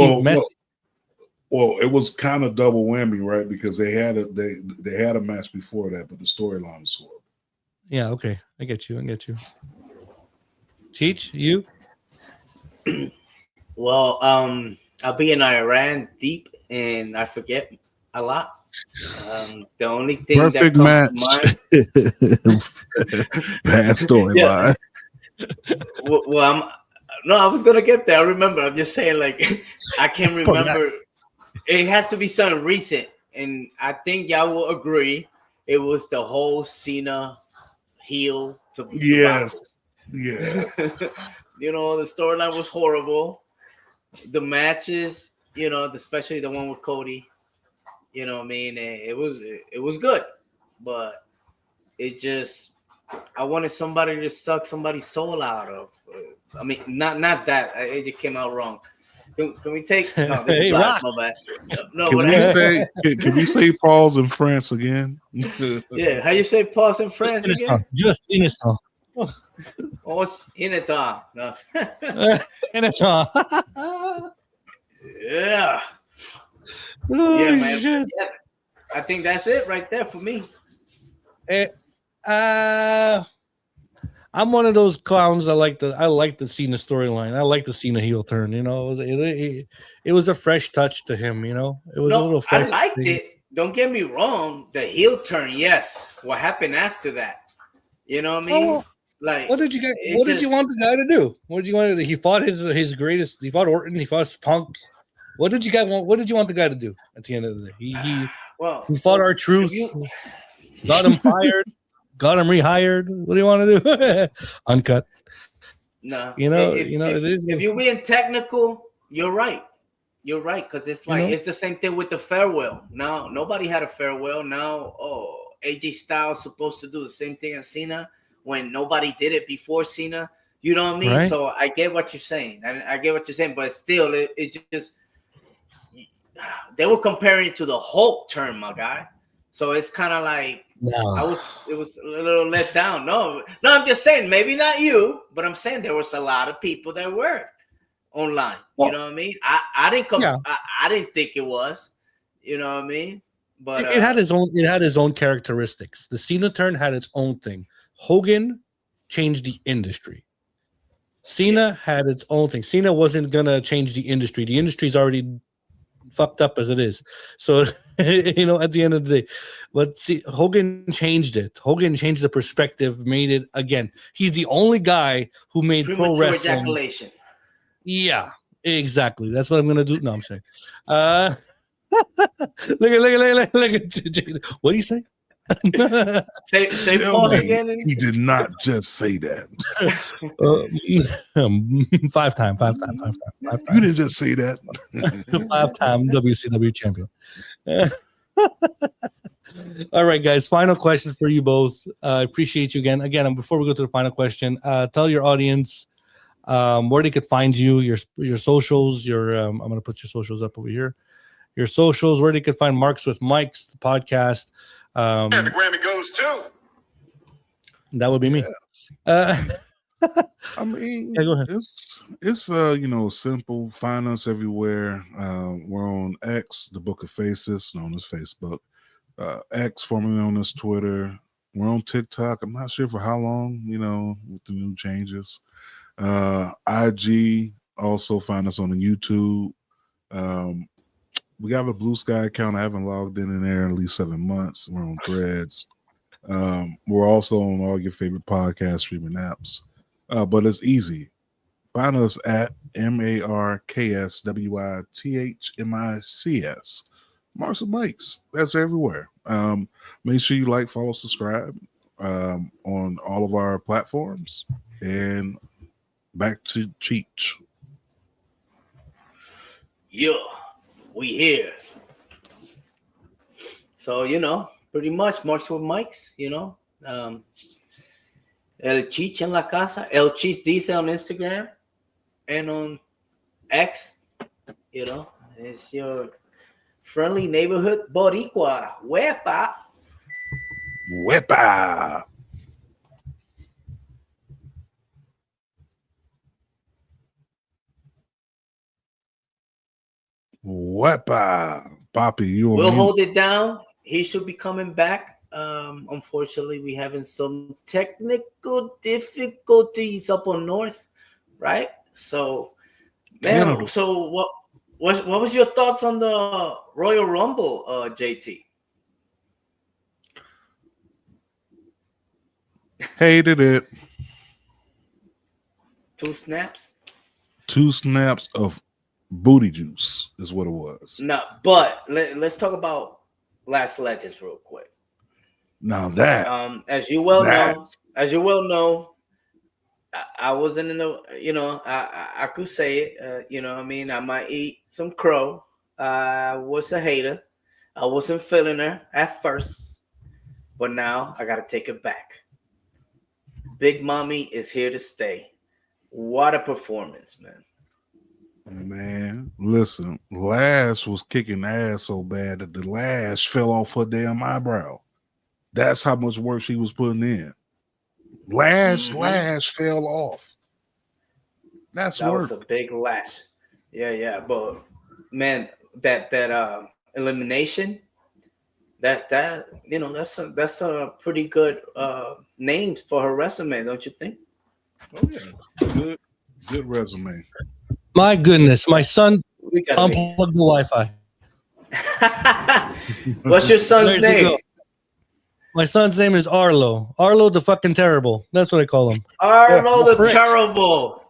Well, it was kind of double whammy, right? Because they had a match before that, but the storyline was horrible. Yeah, okay. I get you. Cheech, you? Well, I'll be in Iran deep, and I forget a lot. The only thing perfect that match. Bad storyline. Well, I was gonna get there. I remember. I'm just saying, like, I can't remember. It has to be something recent, and I think y'all will agree. It was the whole Cena heel to yes. You know, the storyline was horrible. The matches, you know, especially the one with Cody. You know what I mean? It was good, but it just. I wanted somebody to suck somebody's soul out of. I mean, not that. It just came out wrong. Can we take? No, this is live, my bad. No, Can we say pause in France again? Yeah, how you say pause in France again? Just innocent. Oh, it's in it on. No. Innocent. Yeah. Oh, Yeah, man. shit. Yeah, I think that's it right there for me. I'm one of those clowns. I like the Cena storyline. I like the Cena heel turn. You know, it was a fresh touch to him. You know, it was a little fresh. I liked it. Don't get me wrong. The heel turn, yes. What happened after that? You know what I mean? Like, what did you want the guy to do? What did you want? He fought his greatest. He fought Orton. He fought Punk. What did you want? What did you want the guy to do at the end of the day? He fought R-Truth. Got him fired. Got him rehired. What do you want to do? Uncut. No. It is. If you're being technical, you're right. You're right, because it's like it's the same thing with the farewell. Now nobody had a farewell. Now, AJ Styles supposed to do the same thing as Cena when nobody did it before Cena. You know what I mean? Right. So I get what you're saying. I get what you're saying, but still, it just they were comparing it to the Hulk term, my guy. So it's kind of like it was a little let down. No, I'm just saying, maybe not you, but I'm saying there was a lot of people that were online. Well, you know what I mean? I didn't come. I didn't think it was. You know what I mean? But It had its own characteristics. The Cena turn had its own thing. Hogan changed the industry. Cena had its own thing. Cena wasn't gonna change the industry. The industry's already fucked up as it is. So you know, at the end of the day, but see, Hogan changed it. Hogan changed the perspective, made it again. He's the only guy who made pro premature wrestling. ejaculation. Yeah, exactly. That's what I'm gonna do. No, I'm saying. Look at Jay. What do you say? Say Tell pause me again. he did not just say that. 5 time. You didn't just say that. 5-time WCW champion. All right, guys. Final question for you both. I appreciate you again. Again, before we go to the final question, tell your audience where they could find you, your socials. I'm going to put your socials up over here. Your socials, where they could find Marks with Mikes, the podcast. And the Grammy goes too. That would be me. I mean, Yeah, go ahead. it's simple. Find us everywhere. We're on X, the Book of Faces, known as Facebook. X, formerly known as Twitter. We're on TikTok. I'm not sure for how long, with the new changes. IG, also find us on the YouTube. We have a Blue Sky account. I haven't logged in there in at least 7 months. We're on Threads. We're also on all your favorite podcast streaming apps. But it's easy. Find us at MarksWithMics. Marks with Mikes. That's everywhere. Make sure you like, follow, subscribe on all of our platforms. And back to Cheech. Yeah, we here. So, pretty much Marks with Mikes, El Cheech en la casa. El Cheech dice on Instagram and on X, it's your friendly neighborhood Boricua. Wepa. Wepa. Wepa. Poppy, you We'll on hold it down. He should be coming back. Unfortunately, we're having some technical difficulties up on north, right? So, man, Canada. so what was your thoughts on the Royal Rumble, JT? Hated it. 2 snaps? 2 snaps of booty juice is what it was. No, but let's talk about Last Legends real quick. Now that As you well know, I wasn't in the, I could say it, I might eat some crow. I was a hater. I wasn't feeling her at first, but now I got to take it back. Big Mommy is here to stay. What a performance, man. Man, listen, Lash was kicking ass so bad that the lash fell off her damn eyebrow. That's how much work she was putting in. Lash fell off. That work. Was a big lash. Yeah. But man, that elimination, that's a pretty good name for her resume, don't you think? Oh yeah, good resume. My goodness, my son We gotta unplugged the Wi-Fi. What's your son's There you name? go. My son's name is Arlo. Arlo the fucking terrible. That's what I call him. Arlo the Prick. Terrible.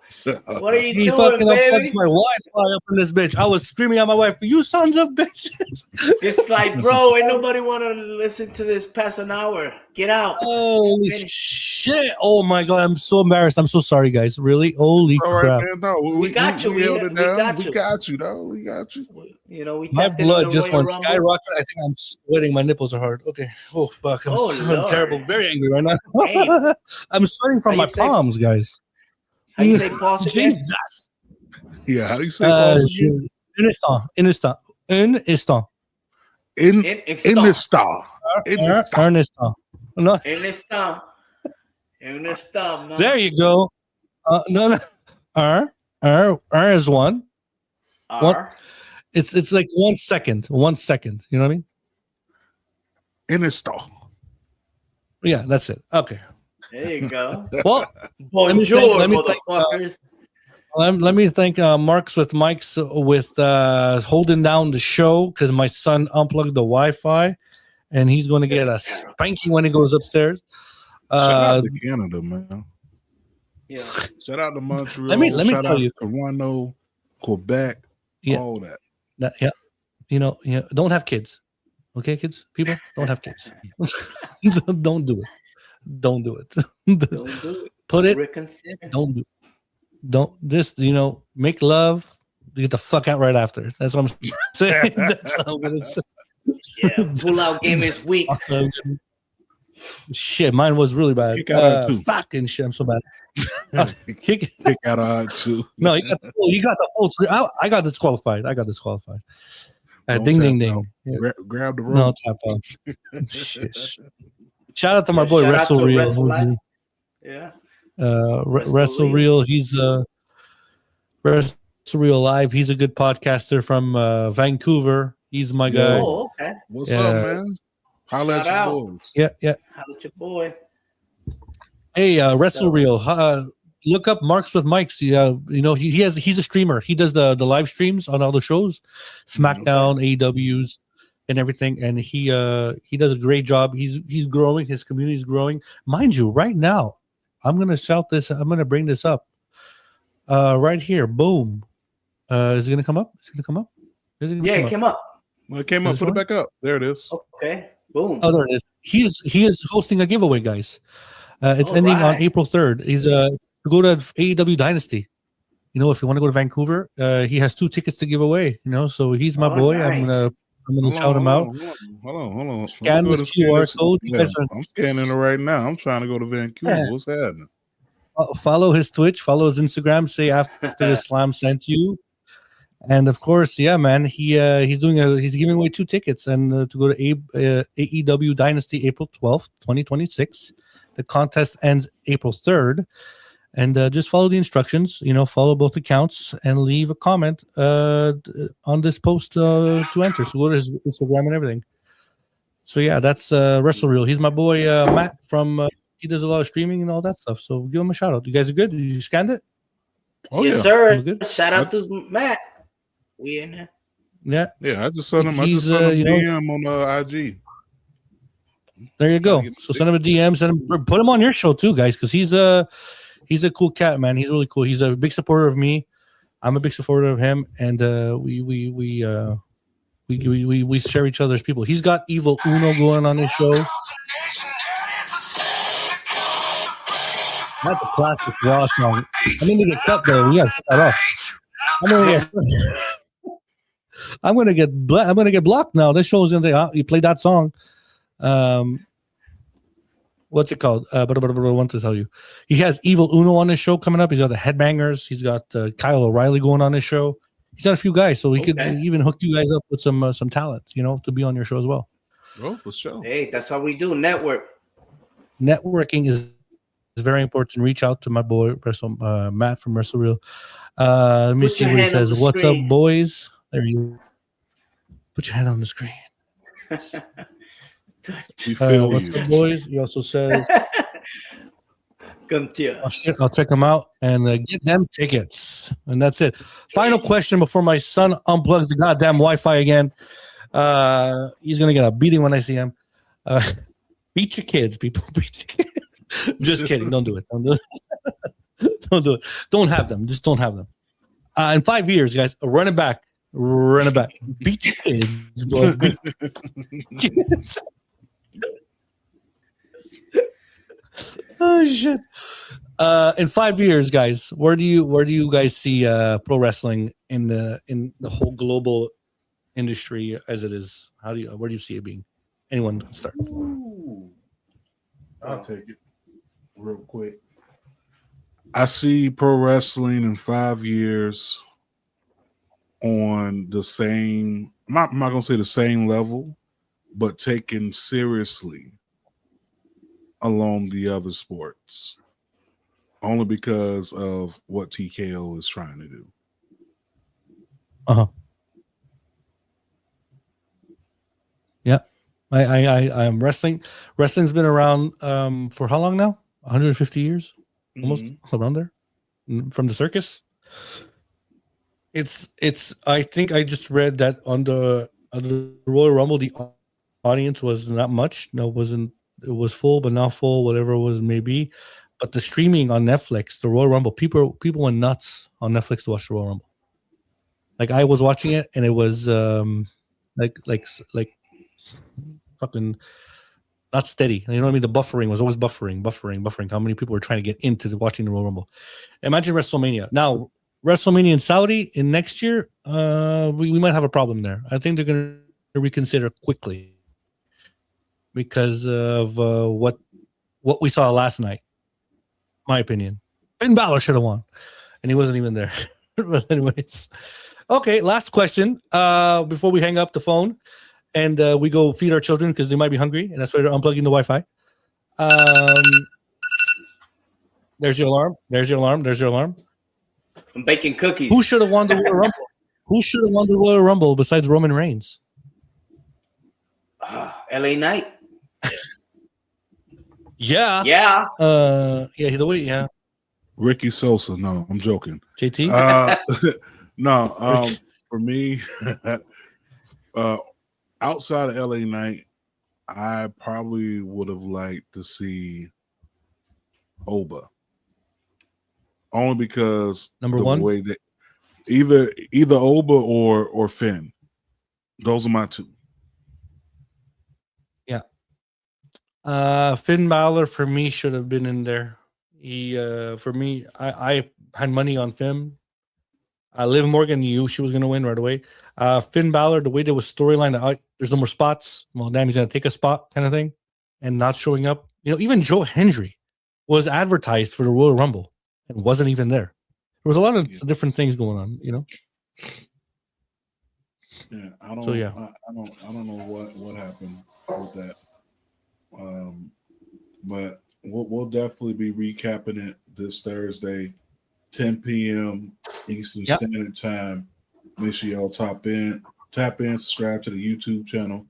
What are you He doing, fucking unplugged baby? my Wi-Fi up in this bitch. I was screaming at my wife, "You sons of bitches!" It's like, bro, ain't nobody want to listen to this past an hour. Get out. Holy Finish. shit! Oh my god, I'm so embarrassed. I'm so sorry, guys. Really? Holy All crap! right, man. No, We got you. We held it We down. got We you. got you, though. We got you. We My tapped into blood the just Royal went Rumble. skyrocket. I think I'm sweating. My nipples are hard. Okay. Oh fuck! I'm Oh, so Lord. terrible. Very angry right now. Damn. I'm sweating from How my you say- palms, guys. How you say pause again? Jesus. Yeah, how do you say pause again? Un instant. In In the star. In the star. Un instant. No, In this time. No. there you go. No. R is one. R. It's like 1 second. 1 second. You know what I mean? In the store. Yeah, that's it. Okay. There you go. Well, Bonjour, let me thank, motherfuckers. let me thank Marks with Mike's with holding down the show because my son unplugged the Wi-Fi, and he's going to get a spanking when he goes upstairs. Shout out to Canada, man. Yeah. Shout out to Montreal. Let me Shout tell out you. to Toronto, Quebec, Yeah. all that. Yeah, don't have kids. Okay, kids, people, don't have kids. Don't do it. Don't do it. Don't do it. Put it. Reconsider. Don't just make love. Get the fuck out right after. That's what I'm saying. That's how I'm gonna say. Yeah. Pull-out game is weak. Shit, mine was really bad. Kick out too. Fucking shit, I'm so bad. Kick out of too. No, you got the full three. I got disqualified. Don't Ding, tap ding, ding. out. Yeah. Grab the rope. No tap out. Shit. Shout out to my boy Shout out Wrestle to Real. Wrestle Life. Yeah. Wrestle Real. He's Wrestle Real Live. He's a good podcaster from Vancouver. He's my guy. Oh, okay. What's Yeah. up, man? Holla at Shout out. your boys. Yeah. Holla at your boy. Hey, Wrestle Real. Look up Marks with Mikes. He's a streamer. He does the live streams on all the shows, SmackDown, AEWs, and everything. And he does a great job. He's growing. His community is growing. Mind you, right now, I'm gonna shout this. I'm gonna bring this up. Right here, boom. Is it gonna come up? Yeah, it came up. Well, it came up. This Put it one? back up. There it is. Okay. Boom. Oh, there it is. He is hosting a giveaway, guys. It's All ending on right. April 3rd. He's to go to AEW Dynasty. If you want to go to Vancouver, he has 2 tickets to give away. So he's my Oh, boy. nice. I'm gonna shout him out. Hold on. Scan Let me go this to QR this. code. You Yeah, guys are- I'm scanning it right now. I'm trying to go to Vancouver. Yeah. What's happening? Follow his Twitch, follow his Instagram. Say after the slam sent you, and of course, yeah, man. He's giving away 2 tickets and to go to AEW Dynasty April 12th, 2026. The contest ends April 3rd, and just follow the instructions. Follow both accounts and leave a comment on this post to enter. So go to his Instagram and everything. So yeah, that's Wrestle Real. He's my boy Matt from. He does a lot of streaming and all that stuff. So give him a shout out. You guys are good? You scanned it? Oh yes, yeah, sir. You good? Shout out to Matt. We in there. Yeah. yeah. I just sent him. He's, DM on IG. There you go. Gotta get So send him a DM. Put him on your show too, guys, because he's a cool cat, man. He's really cool. He's a big supporter of me. I'm a big supporter of him, and we share each other's people. He's got Evil Uno going on his show. That's a classic Raw song. I'm gonna get cut though. We gotta set that off. I'm gonna get blocked now. This show's gonna say, you played that song. What's it called? But I want to tell you, he has Evil Uno on his show coming up. He's got the Headbangers. He's got Kyle O'Reilly going on his show. He's got a few guys, so he could even hook you guys up with some talent, to be on your show as well. Oh, for sure. Hey, that's how we do network. Networking is very important. Reach out to my boy Matt from Wrestle Real. Let me Put see your what he hand on says. the What's screen. up, boys? There you put your hand on the screen. We feel What's you. up, boys? He also says, Continue. I'll check them out and get them tickets. And that's it. Final question before my son unplugs the goddamn Wi-Fi again. He's going to get a beating when I see him. Beat your kids, people. Beat your kids. Just kidding. Don't do it. Don't do it. Don't do it. Don't have them. Just don't have them. In 5 years, guys, run it back. Run it back. Beat your kids, bro. Beat your kids. Oh shit! In 5 years, guys, where do you guys see pro wrestling in the whole global industry as it is? Where do you see it being? Anyone can start. I'll take it real quick. I see pro wrestling in 5 years on the same. I'm not gonna say the same level, but taken seriously along the other sports, only because of what TKO is trying to do. I'm wrestling. Wrestling's been around for how long now? 150 years, almost around there, from the circus. It's. I think I just read that on the Royal Rumble, the audience was not much. No, it wasn't. It was full, but not full. Whatever it was, maybe. But the streaming on Netflix, the Royal Rumble, people went nuts on Netflix to watch the Royal Rumble. Like I was watching it, and it was like fucking not steady. You know what I mean? The buffering was always buffering. How many people were trying to get into watching the Royal Rumble? Imagine WrestleMania. Now, WrestleMania in Saudi in next year, we might have a problem there. I think they're going to reconsider quickly because of what we saw last night. My opinion. Finn Balor should have won, and he wasn't even there. But anyways, okay. Last question before we hang up the phone. And we go feed our children because they might be hungry, and that's why they're unplugging the Wi-Fi. There's your alarm. I'm baking cookies. Who should have won the Royal Rumble? Who should have won the Royal Rumble besides Roman Reigns? LA Knight. Yeah. Yeah. The way. Yeah. Ricky Sosa. No, I'm joking. JT. No. For me, outside of LA Knight, I probably would have liked to see Oba. Only because Number the one? way that either Oba or Finn. Those are my two. Yeah. Finn Balor for me should have been in there. He for me, I had money on Finn. Liv Morgan knew she was going to win right away. Finn Balor, the way there was storyline, there's no more spots. Well, damn, he's going to take a spot kind of thing and not showing up. You know, even Joe Hendry was advertised for the Royal Rumble and wasn't even there. There was a lot of different things going on, you know. Yeah, I don't know what happened with that. But we'll definitely be recapping it this Thursday, 10 p.m. Eastern Standard Time. Make sure y'all tap in, subscribe to the YouTube channel,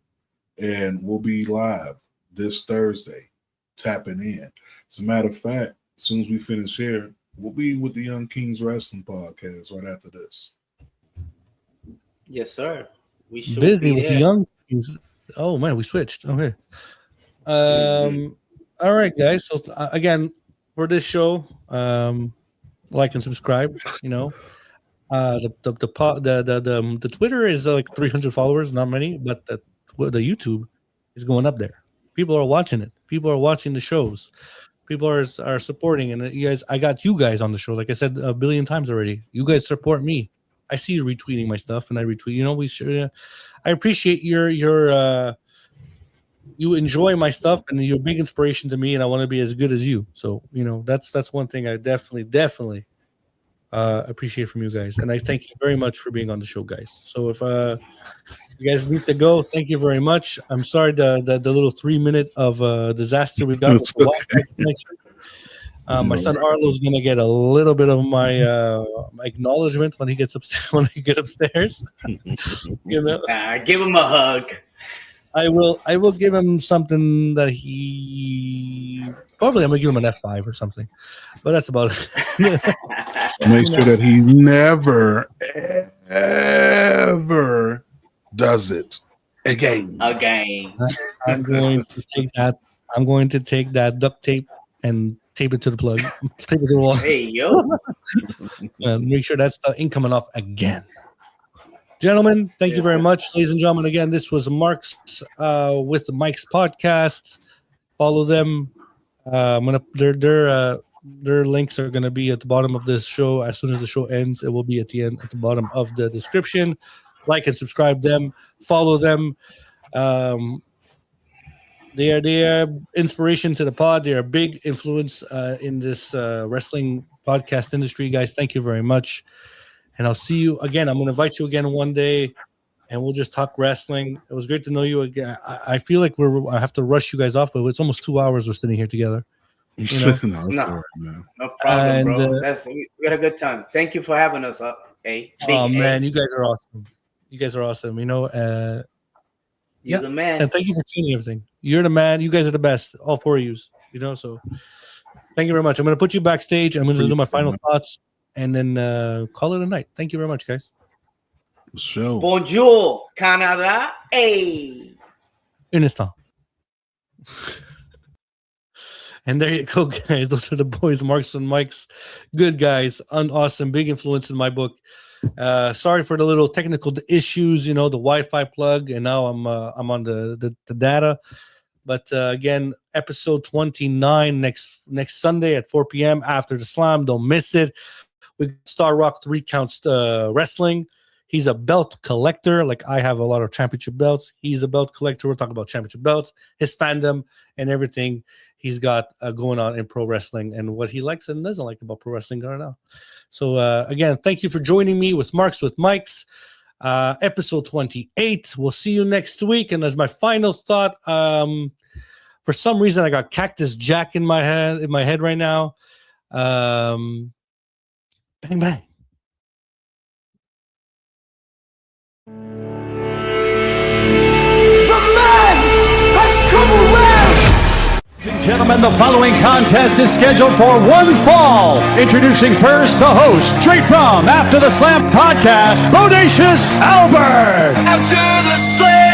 and we'll be live this Thursday, tapping in. As a matter of fact, as soon as we finish here, we'll be with the Young Kings Wrestling Podcast right after this. Yes, sir. We should busy be with there. the young things. Oh man, we switched. Okay. All right, guys. So again, for this show, like and subscribe. You know, the Twitter is like 300 followers, not many, but the YouTube is going up there. People are watching it. People are watching the shows. People are supporting, and you guys, I got you guys on the show. Like I said a billion times already. You guys support me. I see you retweeting my stuff, and I retweet. You know, we should. I appreciate your you enjoy my stuff, and you're a big inspiration to me, and I want to be as good as you. So, you know, that's one thing I definitely appreciate from you guys, and I thank you very much for being on the show, guys. So if you guys need to go, thank you very much. I'm sorry the little 3 minute of disaster we got with the Wi-Fi connection. My son Arlo's gonna get a little bit of my acknowledgement when he gets upstairs. When he get upstairs, you know, give him a hug. I will give him something that he probably. I'm gonna give him an F5 or something, but that's about it. Make sure that he never ever does it again. I'm going to take that. I'm going to take that duct tape and tape it to the plug. Tape it to the wall. Hey yo! Make sure that's the ink coming off again. Gentlemen, thank you very much. Ladies and gentlemen, again, this was Mark's with the Mike's podcast. Follow them. Their links are gonna be at the bottom of this show. As soon as the show ends, it will be at the bottom of the description. Like and subscribe them. Follow them. They are inspiration to the pod. They are a big influence in this wrestling podcast industry, guys. Thank you very much. And I'll see you again. I'm going to invite you again one day, and we'll just talk wrestling. It was great to know you again. I feel like I have to rush you guys off, but it's almost 2 hours we're sitting here together. You know? No problem, bro. We had a good time. Thank you for having us up. Man, you guys are awesome. You know, He's the man. And thank you for tuning everything. You're the man. You guys are the best. All four of you. You know, so thank you very much. I'm going to put you backstage. I'm going to do my final thoughts and then call it a night. Thank you very much, guys. Show. Bonjour, Canada. Hey. Un instant. And there you go, guys. Those are the boys, Marks and Mikes. Good guys. Awesome. Big influence in my book. Sorry for the little technical issues, you know, the Wi-Fi plug, and now I'm on the data. But again, episode 29 next Sunday at 4 p.m. after the Slam. Don't miss it. We Star Rock 3 Counts Wrestling. He's a belt collector. Like I have a lot of championship belts. He's a belt collector. We're talking about championship belts, his fandom, and everything he's got going on in pro wrestling and what he likes and doesn't like about pro wrestling right now. So again, thank you for joining me with Marks with Mikes, episode 28. We'll see you next week. And as my final thought, for some reason I got Cactus Jack in my head right now. Bang bang. Ladies and gentlemen, the following contest is scheduled for one fall. Introducing first the host, straight from After the Slam podcast, Bodacious Albert. After the slam.